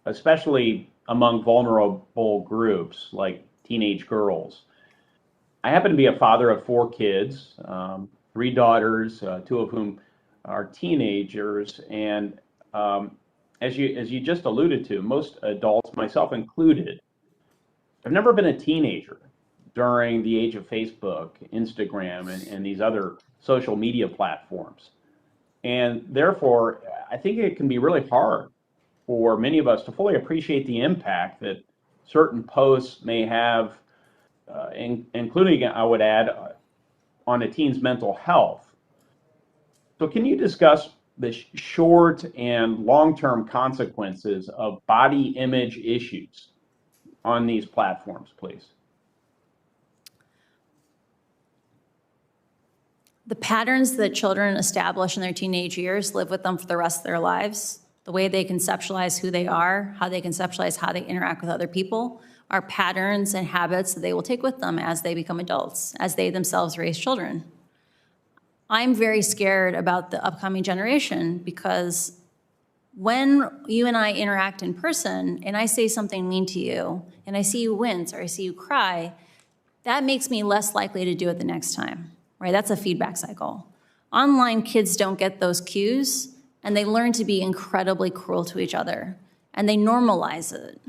H: especially among vulnerable groups like teenage girls. I happen to be a father of 4 kids, 3 daughters, 2 of whom are teenagers, and as you just alluded to, most adults, myself included, have never been a teenager during the age of Facebook, Instagram, and these other social media platforms. And therefore, I think it can be really hard for many of us to fully appreciate the impact that certain posts may have, including, I would add, on a teen's mental health. So can you discuss the short and long-term consequences of body image issues on these platforms, please?
B: The patterns that children establish in their teenage years live with them for the rest of their lives. The way they conceptualize who they are, how they conceptualize how they interact with other people, are patterns and habits that they will take with them as they become adults, as they themselves raise children. I'm very scared about the upcoming generation, because when you and I interact in person and I say something mean to you and I see you wince or I see you cry, that makes me less likely to do it the next time, right? That's a feedback cycle. Online kids don't get those cues, and they learn to be incredibly cruel to each other, and they normalize it.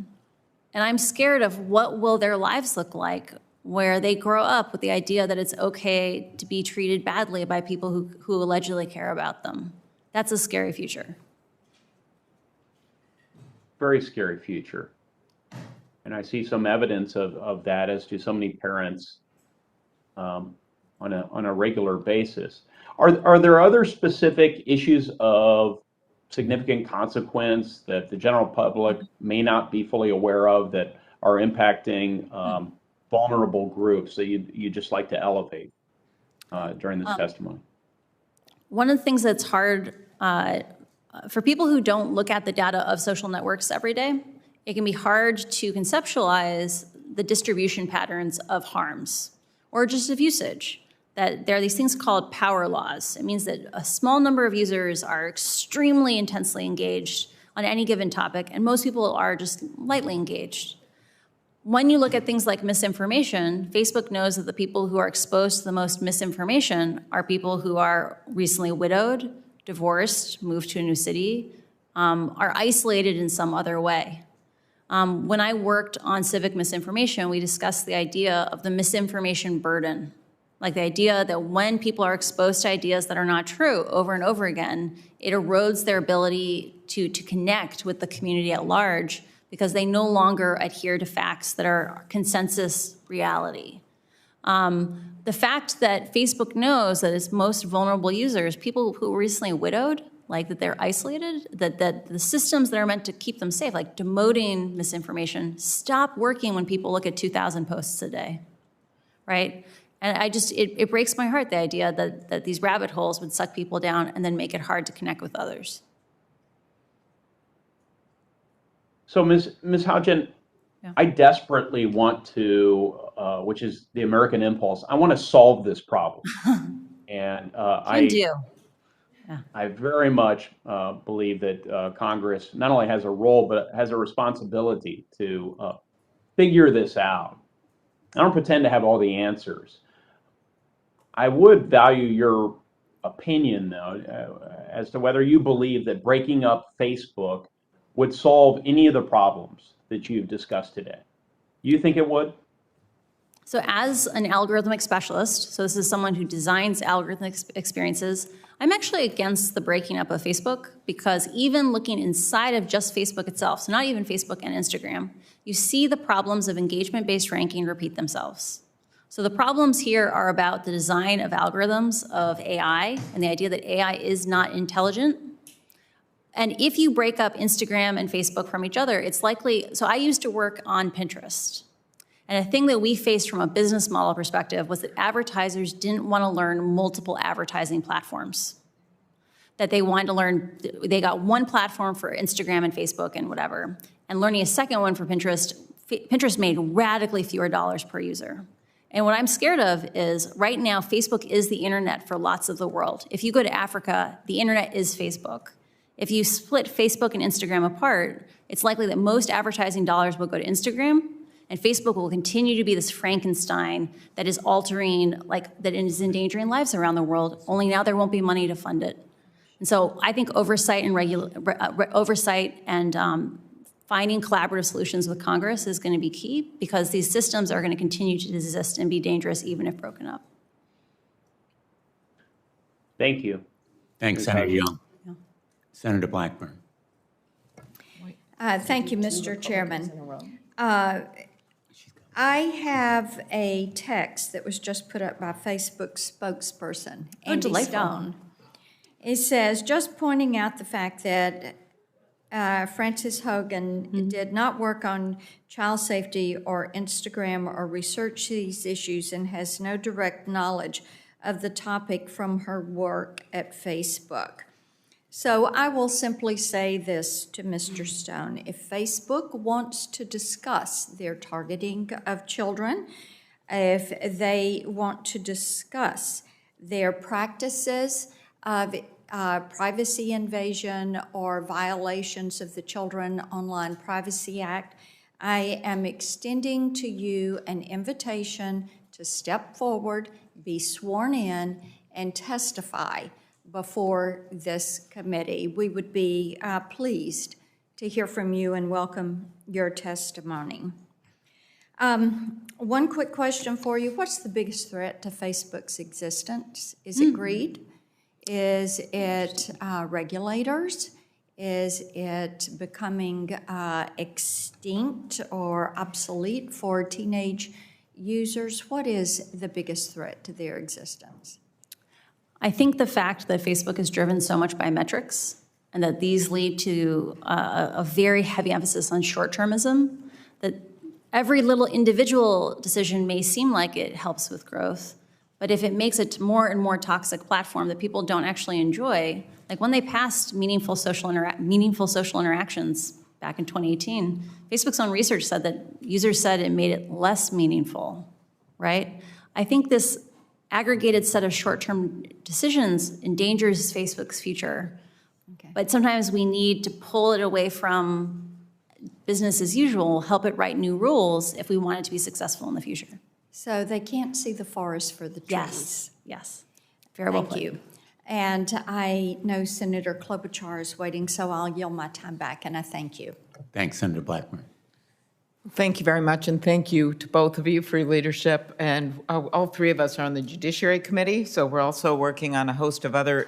B: And I'm scared of what will their lives look like where they grow up with the idea that it's okay to be treated badly by people who allegedly care about them. That's a scary future.
H: Very scary future. And I see some evidence of that as to so many parents on a regular basis. Are there other specific issues of significant consequence that the general public may not be fully aware of that are impacting vulnerable groups that you'd just like to elevate during this testimony?
B: One of the things that's hard for people who don't look at the data of social networks every day, it can be hard to conceptualize the distribution patterns of harms or just of usage. That there are these things called power laws. It means that a small number of users are extremely intensely engaged on any given topic, and most people are just lightly engaged. When you look at things like misinformation, Facebook knows that the people who are exposed to the most misinformation are people who are recently widowed, divorced, moved to a new city, are isolated in some other way. When I worked on civic misinformation, we discussed the idea of the misinformation burden. Like the idea that when people are exposed to ideas that are not true over and over again, it erodes their ability to connect with the community at large because they no longer adhere to facts that are consensus reality. The fact that Facebook knows that its most vulnerable users, people who were recently widowed, like that they're isolated, that the systems that are meant to keep them safe, like demoting misinformation, stop working when people look at 2,000 posts a day, right? And it breaks my heart, the idea that these rabbit holes would suck people down and then make it hard to connect with others.
H: So Ms. Hougen,
B: Yeah.
H: I desperately want to, which is the American impulse, I want to solve this problem. And I very much believe that Congress not only has a role, but has a responsibility to figure this out. I don't pretend to have all the answers. I would value your opinion, though, as to whether you believe that breaking up Facebook would solve any of the problems that you've discussed today. You think it would?
B: So as an algorithmic specialist, so this is someone who designs algorithmic experiences, I'm actually against the breaking up of Facebook because even looking inside of just Facebook itself, so not even Facebook and Instagram, you see the problems of engagement-based ranking repeat themselves. So the problems here are about the design of algorithms of AI and the idea that AI is not intelligent. And if you break up Instagram and Facebook from each other, it's likely, so I used to work on Pinterest. And a thing that we faced from a business model perspective was that advertisers didn't want to learn multiple advertising platforms. That they wanted to learn, they got one platform for Instagram and Facebook and whatever, and learning a second one for Pinterest, Pinterest made radically fewer dollars per user. And what I'm scared of is right now, Facebook is the internet for lots of the world. If you go to Africa, the internet is Facebook. If you split Facebook and Instagram apart, it's likely that most advertising dollars will go to Instagram, and Facebook will continue to be this Frankenstein that is altering, that is endangering lives around the world, only now there won't be money to fund it. And so I think oversight and finding collaborative solutions with Congress is going to be key because these systems are going to continue to exist and be dangerous even if broken up.
H: Thank you.
C: Thanks, Senator Young.
B: Yeah.
C: Senator Blackburn.
I: Thank you, Mr. Chairman. I have a text that was just put up by Facebook's spokesperson, Andy Stone. It says, just pointing out the fact that Frances Hogan did not work on child safety or Instagram or research these issues and has no direct knowledge of the topic from her work at Facebook. So I will simply say this to Mr. Stone. If Facebook wants to discuss their targeting of children, if they want to discuss their practices of privacy invasion or violations of the Children Online Privacy Act, I am extending to you an invitation to step forward, be sworn in, and testify before this committee. We would be pleased to hear from you and welcome your testimony. One quick question for you. What's the biggest threat to Facebook's existence? Is it greed? Is it regulators? Is it becoming extinct or obsolete for teenage users? What is the biggest threat to their existence?
B: I think the fact that Facebook is driven so much by metrics and that these lead to a very heavy emphasis on short-termism, that every little individual decision may seem like it helps with growth, but if it makes it more and more toxic platform that people don't actually enjoy, like when they passed meaningful social interactions back in 2018, Facebook's own research said that users said it made it less meaningful, right? I think this aggregated set of short-term decisions endangers Facebook's future.
I: Okay.
B: But sometimes we need to pull it away from business as usual, help it write new rules if we want it to be successful in the future.
I: So they can't see the forest for the trees.
B: Yes, yes. Very well
I: Thank
B: put.
I: you. And I know Senator Klobuchar is waiting, so I'll yield my time back, and I thank you.
C: Thanks, Senator Blackburn.
J: Thank you very much, and thank you to both of you for your leadership. And all three of us are on the Judiciary Committee, so we're also working on a host of other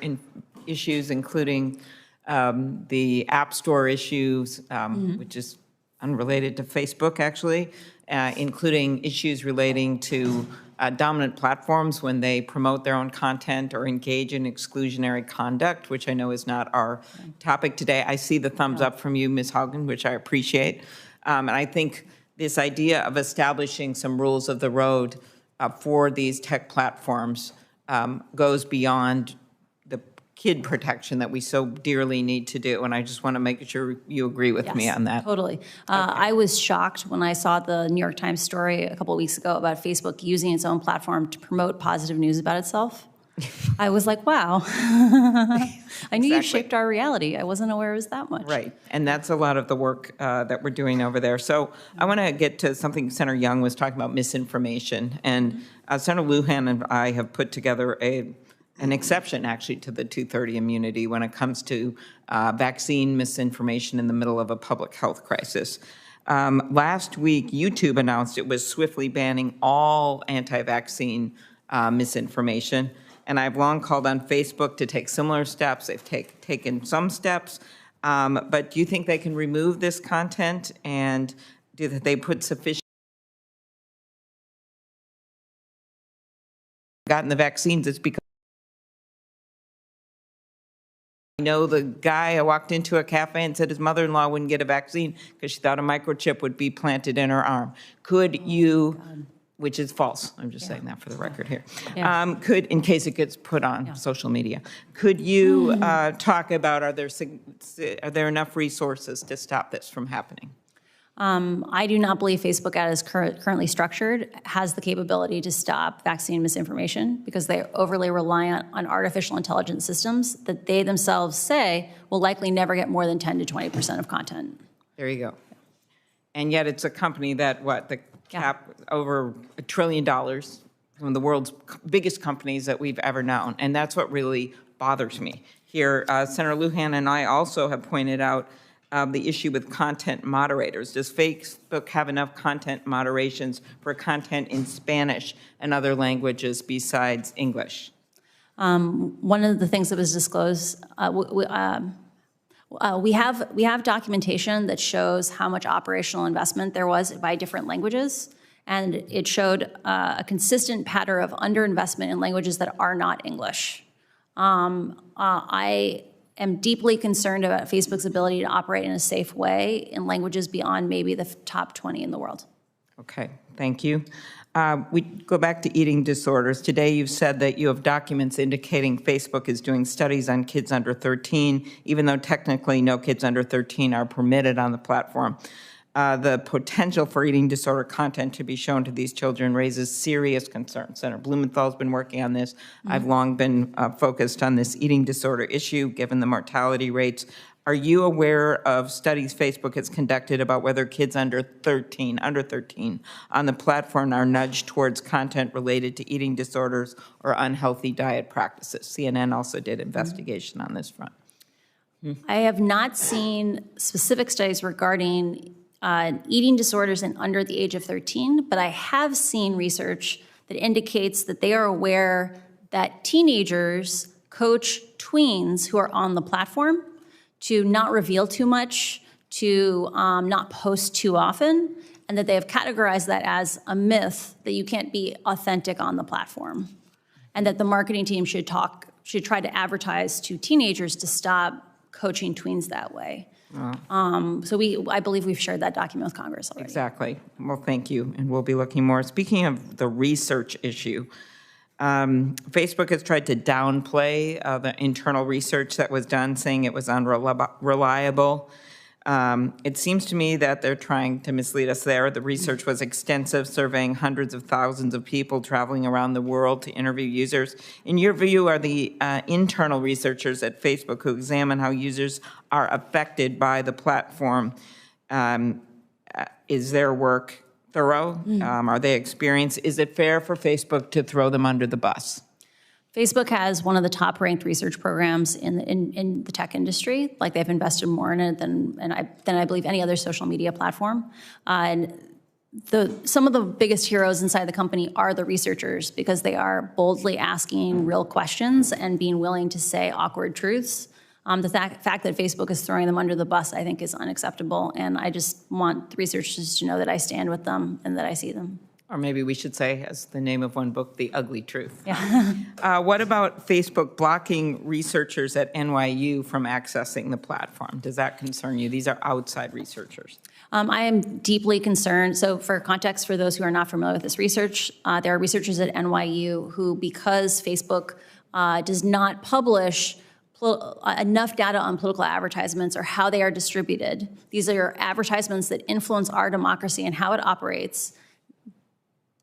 J: issues, including the App Store issues, which is unrelated to Facebook, actually, including issues relating to dominant platforms when they promote their own content or engage in exclusionary conduct, which I know is not our topic today. I see the thumbs up from you, Ms. Haugen, which I appreciate. And I think this idea of establishing some rules of the road for these tech platforms goes beyond the kid protection that we so dearly need to do. And I just want to make sure you agree with me on that.
B: Totally. I was shocked when I saw the New York Times story a couple of weeks ago about Facebook using its own platform to promote positive news about itself. I was like, wow. I knew you shaped our reality. I wasn't aware it was that much.
J: Right, and that's a lot of the work that we're doing over there. So I want to get to something Senator Young was talking about, misinformation. And Senator Lujan and I have put together an exception, actually, to the 230 immunity when it comes to vaccine misinformation in the middle of a public health crisis. Last week, YouTube announced it was swiftly banning all anti-vaccine misinformation. And I've long called on Facebook to take similar steps. They've taken some steps. But do you think they can remove this content? And do they put sufficient gotten the vaccines? It's because I know the guy I walked into a cafe and said his mother-in-law wouldn't get a vaccine because she thought a microchip would be planted in her arm. Could you, which is false, I'm just saying that for the record here, could, in case it gets put on social media, could you talk about, are there enough resources to stop this from happening?
B: I do not believe Facebook, as currently structured, has the capability to stop vaccine misinformation because they're overly reliant on artificial intelligence systems that they themselves say will likely never get more than 10 to 20% of content.
J: There you go. And yet it's a company that, the cap over $1 trillion, one of the world's biggest companies that we've ever known. And that's what really bothers me. Here, Senator Lujan and I also have pointed out the issue with content moderators. Does Facebook have enough content moderations for content in Spanish and other languages besides English?
B: One of the things that was disclosed, we have documentation that shows how much operational investment there was by different languages, and it showed a consistent pattern of underinvestment in languages that are not English. I am deeply concerned about Facebook's ability to operate in a safe way in languages beyond maybe the top 20 in the world.
J: Okay, thank you. We go back to eating disorders. Today you've said that you have documents indicating Facebook is doing studies on kids under 13, even though technically no kids under 13 are permitted on the platform. The potential for eating disorder content to be shown to these children raises serious concerns. Senator Blumenthal's been working on this. I've long been focused on this eating disorder issue, given the mortality rates. Are you aware of studies Facebook has conducted about whether kids under 13 on the platform are nudged towards content related to eating disorders or unhealthy diet practices? CNN also did investigation on this front.
B: I have not seen specific studies regarding eating disorders in under the age of 13, but I have seen research that indicates that they are aware that teenagers coach tweens who are on the platform to not reveal too much, to not post too often, and that they have categorized that as a myth that you can't be authentic on the platform, and that the marketing team should try to advertise to teenagers to stop coaching tweens that way. So I believe we've shared that document with Congress already.
J: Exactly. Well, thank you, and we'll be looking more. Speaking of the research issue, Facebook has tried to downplay the internal research that was done, saying it was unreliable. It seems to me that they're trying to mislead us there. The research was extensive, surveying hundreds of thousands of people traveling around the world to interview users. In your view, are the internal researchers at Facebook who examine how users are affected by the platform, is their work thorough? Are they experienced? Is it fair for Facebook to throw them under the bus?
B: Facebook has one of the top-ranked research programs in the tech industry. Like, they've invested more in it than I believe any other social media platform. And some of the biggest heroes inside the company are the researchers, because they are boldly asking real questions and being willing to say awkward truths. The fact that Facebook is throwing them under the bus, I think, is unacceptable. And I just want the researchers to know that I stand with them and that I see them.
J: Or maybe we should say, as the name of one book, The Ugly Truth.
B: Yeah.
J: What about Facebook blocking researchers at NYU from accessing the platform? Does that concern you? These are outside researchers.
B: I am deeply concerned. So for context, for those who are not familiar with this research, there are researchers at NYU who, because Facebook does not publish enough data on political advertisements or how they are distributed, these are advertisements that influence our democracy and how it operates.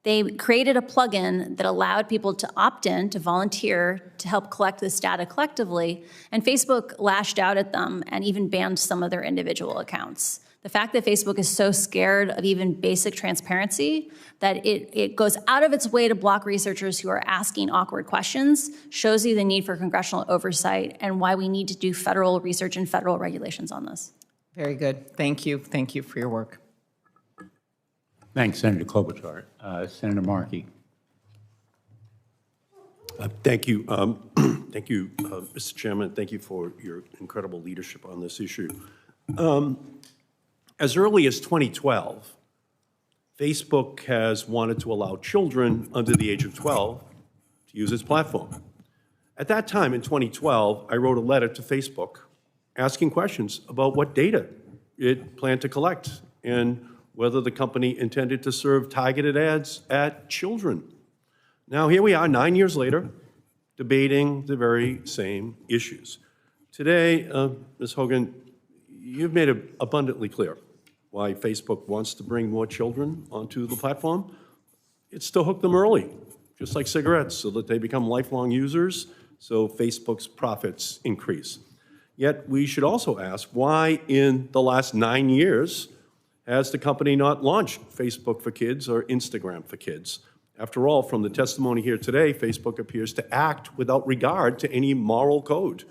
B: They created a plugin that allowed people to opt in, to volunteer, to help collect this data collectively, and Facebook lashed out at them and even banned some of their individual accounts. The fact that Facebook is so scared of even basic transparency that it goes out of its way to block researchers who are asking awkward questions shows you the need for congressional oversight and why we need to do federal research and federal regulations on this.
J: Very good. Thank you. Thank you for your work.
C: Thanks, Senator Klobuchar. Senator Markey.
K: Thank you. Thank you, Mr. Chairman. Thank you for your incredible leadership on this issue. As early as 2012, Facebook has wanted to allow children under the age of 12 to use its platform. At that time, in 2012, I wrote a letter to Facebook asking questions about what data it planned to collect and whether the company intended to serve targeted ads at children. Now, here we are 9 years later, debating the very same issues. Today, Ms. Hogan, you've made it abundantly clear why Facebook wants to bring more children onto the platform. It's to hook them early, just like cigarettes, so that they become lifelong users, so Facebook's profits increase. Yet, we should also ask why in the last 9 years has the company not launched Facebook for Kids or Instagram for Kids? After all, from the testimony here today, Facebook appears to act without regard to any moral code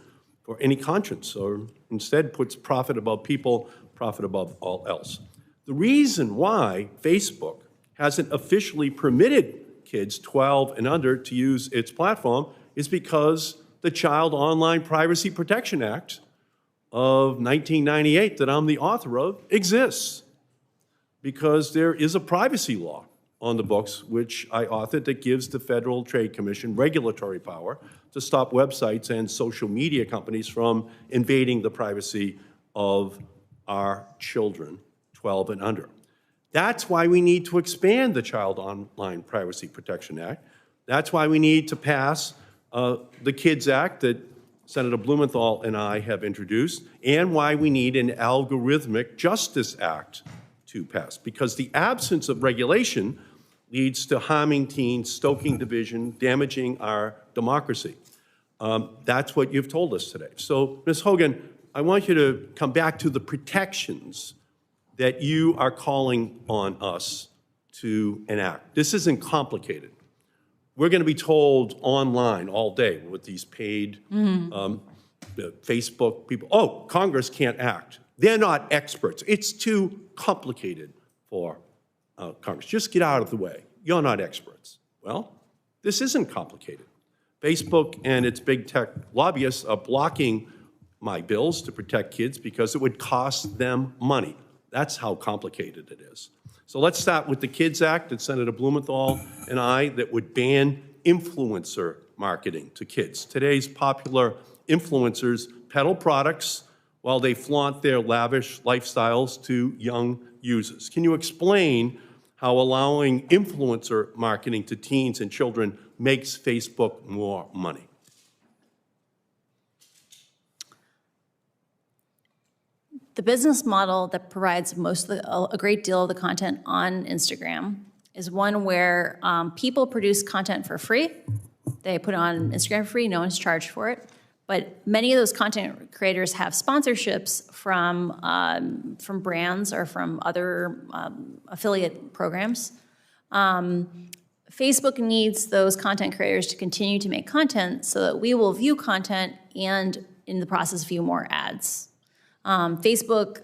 K: or any conscience, or instead puts profit above people, profit above all else. The reason why Facebook hasn't officially permitted kids 12 and under to use its platform is because the Child Online Privacy Protection Act of 1998 that I'm the author of exists. Because there is a privacy law on the books, which I authored, that gives the Federal Trade Commission regulatory power to stop websites and social media companies from invading the privacy of our children, 12 and under. That's why we need to expand the Child Online Privacy Protection Act. That's why we need to pass the KIDS Act that Senator Blumenthal and I have introduced, and why we need an Algorithmic Justice Act to pass, because the absence of regulation leads to harming teens, stoking division, damaging our democracy. That's what you've told us today. So, Ms. Hogan, I want you to come back to the protections that you are calling on us to enact. This isn't complicated. We're going to be told online all day with these paid Facebook people, oh, Congress can't act. They're not experts. It's too complicated for Congress. Just get out of the way. You're not experts. Well, this isn't complicated. Facebook and its big tech lobbyists are blocking my bills to protect kids because it would cost them money. That's how complicated it is. So let's start with the KIDS Act that Senator Blumenthal and I that would ban influencer marketing to kids. Today's popular influencers peddle products while they flaunt their lavish lifestyles to young users. Can you explain how allowing influencer marketing to teens and children makes Facebook more money?
B: The business model that provides a great deal of the content on Instagram is one where people produce content for free. They put it on Instagram for free, no one's charged for it. But many of those content creators have sponsorships from brands or from other affiliate programs. Facebook needs those content creators to continue to make content so that we will view content and in the process view more ads. Facebook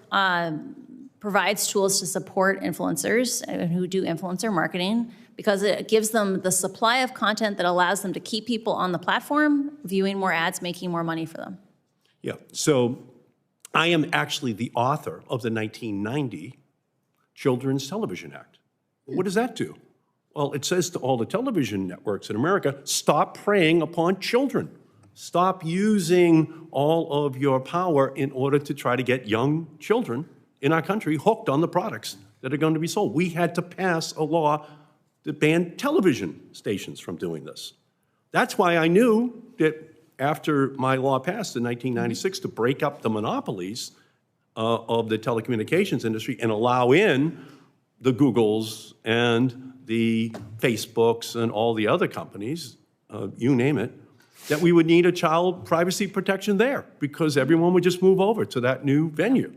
B: provides tools to support influencers who do influencer marketing because it gives them the supply of content that allows them to keep people on the platform, viewing more ads, making more money for them.
K: Yeah, so I am actually the author of the 1990 Children's Television Act. What does that do? Well, it says to all the television networks in America, stop preying upon children. Stop using all of your power in order to try to get young children in our country hooked on the products that are going to be sold. We had to pass a law that banned television stations from doing this. That's why I knew that after my law passed in 1996 to break up the monopolies of the telecommunications industry and allow in the Googles and the Facebooks and all the other companies, you name it, that we would need a child privacy protection there because everyone would just move over to that new venue.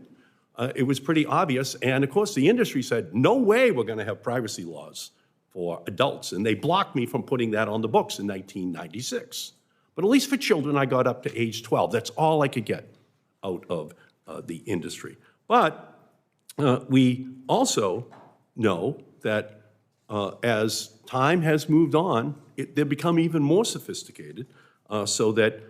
K: It was pretty obvious. And of course, the industry said, no way we're going to have privacy laws for adults. And they blocked me from putting that on the books in 1996. But at least for children, I got up to age 12. That's all I could get out of the industry. But we also know that as time has moved on, they've become even more sophisticated so that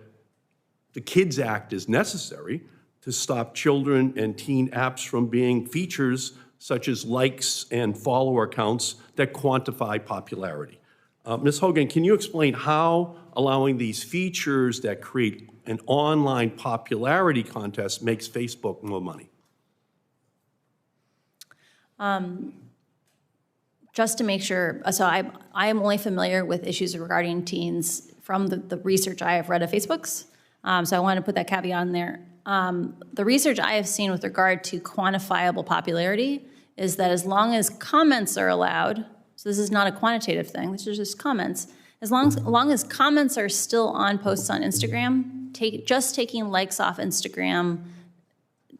K: the KIDS Act is necessary to stop children and teen apps from being features such as likes and follower counts that quantify popularity. Ms. Hogan, can you explain how allowing these features that create an online popularity contest makes Facebook more money?
B: Just to make sure, so I am only familiar with issues regarding teens from the research I have read of Facebook's. So I want to put that caveat in there. The research I have seen with regard to quantifiable popularity is that as long as comments are allowed, so this is not a quantitative thing, this is just comments, as long as comments are still on posts on Instagram, just taking likes off Instagram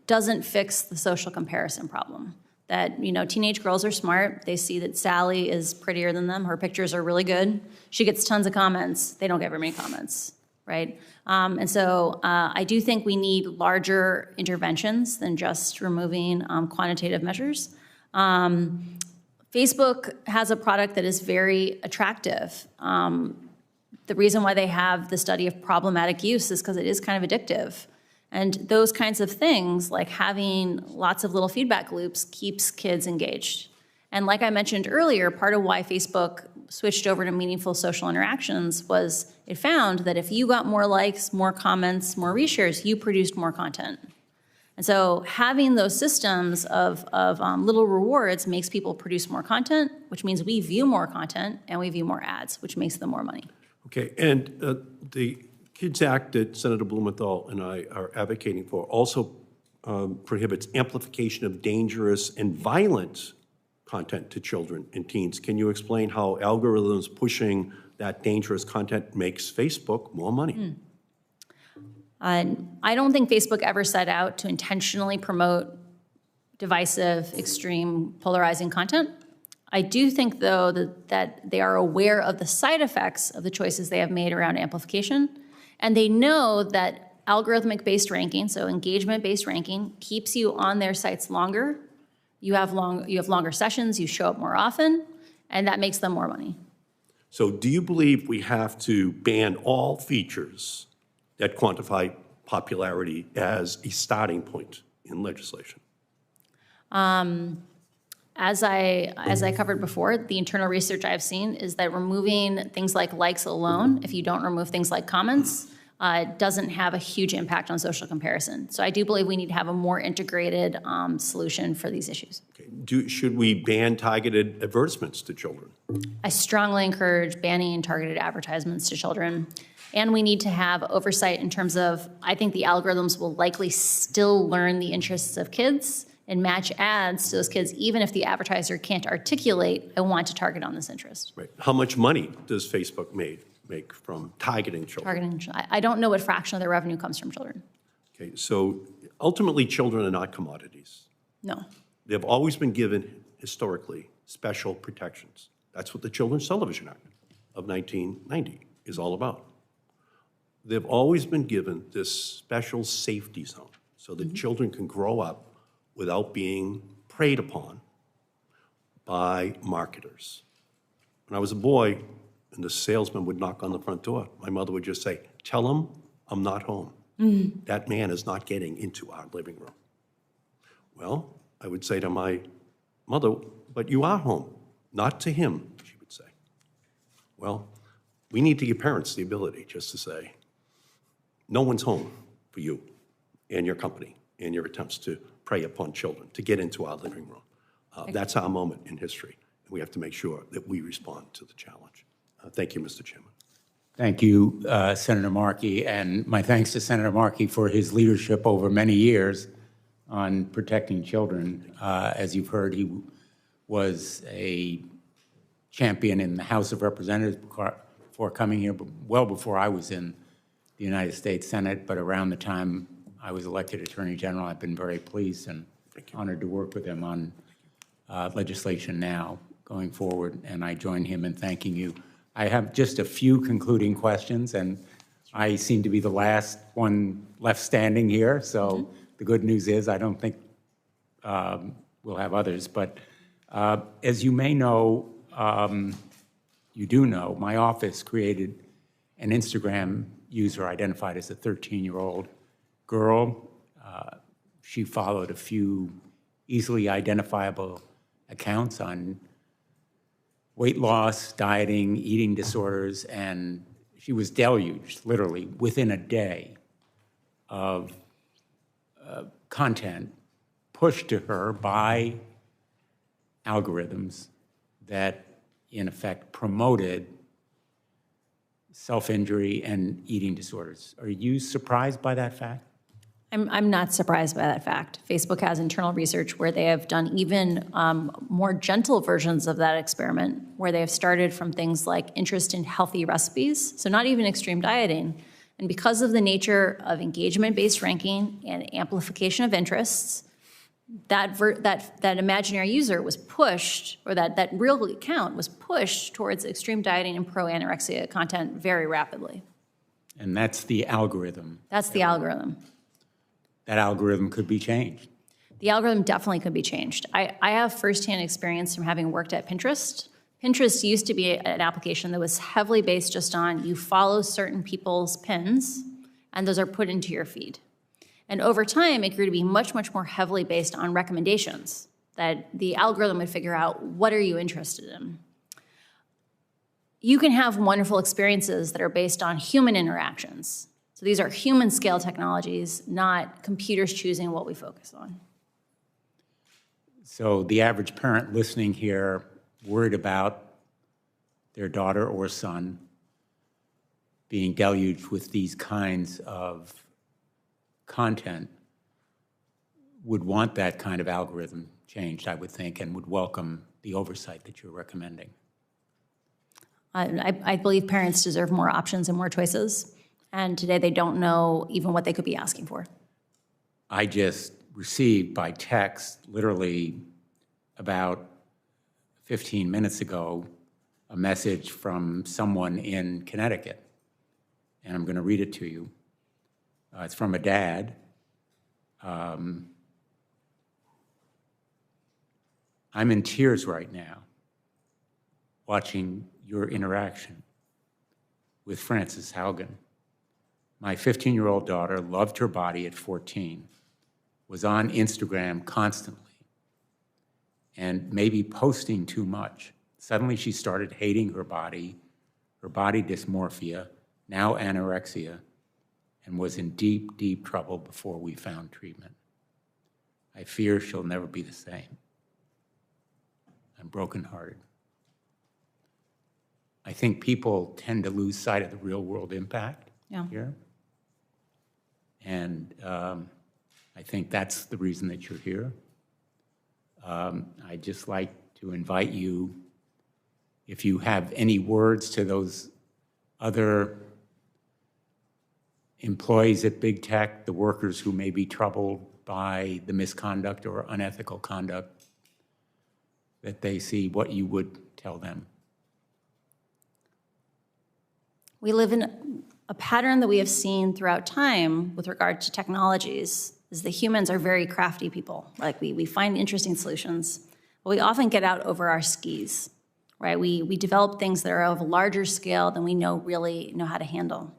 B: doesn't fix the social comparison problem. That, teenage girls are smart. They see that Sally is prettier than them. Her pictures are really good. She gets tons of comments. They don't get very many comments, right? And so I do think we need larger interventions than just removing quantitative measures. Facebook has a product that is very attractive. The reason why they have the study of problematic use is because it is kind of addictive. And those kinds of things, like having lots of little feedback loops, keeps kids engaged. And like I mentioned earlier, part of why Facebook switched over to meaningful social interactions was it found that if you got more likes, more comments, more reshares, you produced more content. And so having those systems of little rewards makes people produce more content, which means we view more content and we view more ads, which makes them more money.
K: Okay, and the KIDS Act that Senator Blumenthal and I are advocating for also prohibits amplification of dangerous and violent content to children and teens. Can you explain how algorithms pushing that dangerous content makes Facebook more money?
B: I don't think Facebook ever set out to intentionally promote divisive, extreme, polarizing content. I do think, though, that they are aware of the side effects of the choices they have made around amplification, and they know that algorithmic-based ranking, so engagement-based ranking, keeps you on their sites longer. You have longer sessions, you show up more often, and that makes them more money.
K: So do you believe we have to ban all features that quantify popularity as a starting point in legislation?
B: As I covered before, the internal research I've seen is that removing things like likes alone, if you don't remove things like comments, doesn't have a huge impact on social comparison. So I do believe we need to have a more integrated solution for these issues.
K: Okay. Should we ban targeted advertisements to children?
B: I strongly encourage banning targeted advertisements to children. And we need to have oversight in terms of, I think the algorithms will likely still learn the interests of kids and match ads to those kids, even if the advertiser can't articulate, I want to target on this interest.
K: Right. How much money does Facebook make from targeting children?
B: I don't know what fraction of their revenue comes from children.
K: Okay, so ultimately, children are not commodities.
B: No.
K: They've always been given, historically, special protections. That's what the Children's Television Act of 1990 is all about. They've always been given this special safety zone so that children can grow up without being preyed upon by marketers. When I was a boy, and the salesman would knock on the front door, my mother would just say, "Tell him I'm not home. That man is not getting into our living room." Well, I would say to my mother, "But you are home." "Not to him," she would say. Well, we need to give parents the ability just to say, no one's home for you and your company and your attempts to prey upon children, to get into our living room. That's our moment in history, and we have to make sure that we respond to the challenge. Thank you, Mr. Chairman.
C: Thank you, Senator Markey, and my thanks to Senator Markey for his leadership over many years on protecting children. As you've heard, he was a champion in the House of Representatives before coming here, well before I was in the United States Senate, but around the time I was elected Attorney General, I've been very pleased and honored to work with him on legislation now going forward, and I join him in thanking you. I have just a few concluding questions, and I seem to be the last one left standing here, so the good news is I don't think we'll have others, but as you may know, you do know, my office created an Instagram user identified as a 13-year-old girl. She followed a few easily identifiable accounts on weight loss, dieting, eating disorders, and she was deluged, literally, within a day of content pushed to her by algorithms that, in effect, promoted self-injury and eating disorders. Are you surprised by that fact?
B: I'm not surprised by that fact. Facebook has internal research where they have done even more gentle versions of that experiment, where they have started from things like interest in healthy recipes, so not even extreme dieting. And because of the nature of engagement-based ranking and amplification of interests, that imaginary user was pushed, or that real account was pushed towards extreme dieting and pro-anorexia content very rapidly.
C: And that's the algorithm.
B: That's the algorithm.
C: That algorithm could be changed.
B: The algorithm definitely could be changed. I have firsthand experience from having worked at Pinterest. Pinterest used to be an application that was heavily based just on you follow certain people's pins, and those are put into your feed. And over time, it grew to be much, much more heavily based on recommendations, that the algorithm would figure out, what are you interested in? You can have wonderful experiences that are based on human interactions. So these are human scale technologies, not computers choosing what we focus on.
C: So the average parent listening here, worried about their daughter or son being deluged with these kinds of content, would want that kind of algorithm changed, I would think, and would welcome the oversight that you're recommending.
B: I believe parents deserve more options and more choices. And today they don't know even what they could be asking for.
C: I just received by text, literally about 15 minutes ago, a message from someone in Connecticut. And I'm going to read it to you. It's from a dad. I'm in tears right now watching your interaction with Frances Haugen. My 15-year-old daughter loved her body at 14, was on Instagram constantly, and maybe posting too much. Suddenly she started hating her body dysmorphia, now anorexia, and was in deep, deep trouble before we found treatment. I fear she'll never be the same. I'm brokenhearted. I think people tend to lose sight of the real-world impact here. And I think that's the reason that you're here. I'd just like to invite you, if you have any words to those other employees at big tech, the workers who may be troubled by the misconduct or unethical conduct that they see, what you would tell them.
B: We live in a pattern that we have seen throughout time with regard to technologies is that humans are very crafty people. Like we find interesting solutions, but we often get out over our skis, right? We develop things that are of a larger scale than we really know how to handle.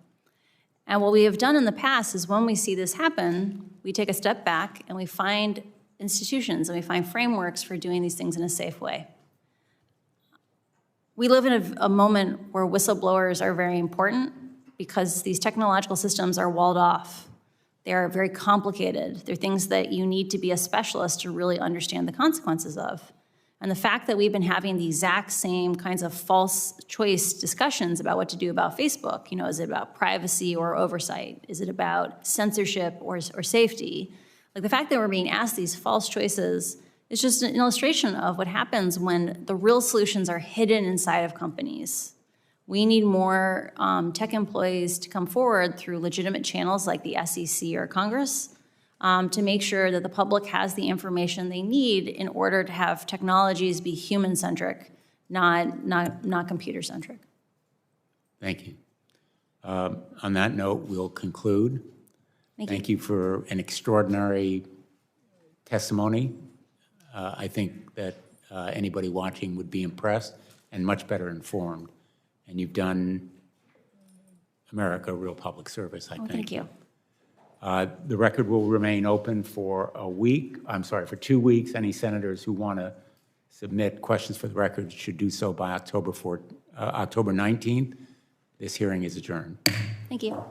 B: And what we have done in the past is when we see this happen, we take a step back and we find institutions and we find frameworks for doing these things in a safe way. We live in a moment where whistleblowers are very important because these technological systems are walled off. They are very complicated. They're things that you need to be a specialist to really understand the consequences of. And the fact that we've been having the exact same kinds of false choice discussions about what to do about Facebook, is it about privacy or oversight? Is it about censorship or safety? Like the fact that we're being asked these false choices is just an illustration of what happens when the real solutions are hidden inside of companies. We need more tech employees to come forward through legitimate channels like the SEC or Congress to make sure that the public has the information they need in order to have technologies be human-centric, not computer-centric.
C: Thank you. On that note, we'll conclude. Thank you for an extraordinary testimony. I think that anybody watching would be impressed and much better informed. And you've done America a real public service, I think.
B: Thank you.
C: The record will remain open for for 2 weeks. Any senators who want to submit questions for the record should do so by October 19th. This hearing is adjourned.
B: Thank you.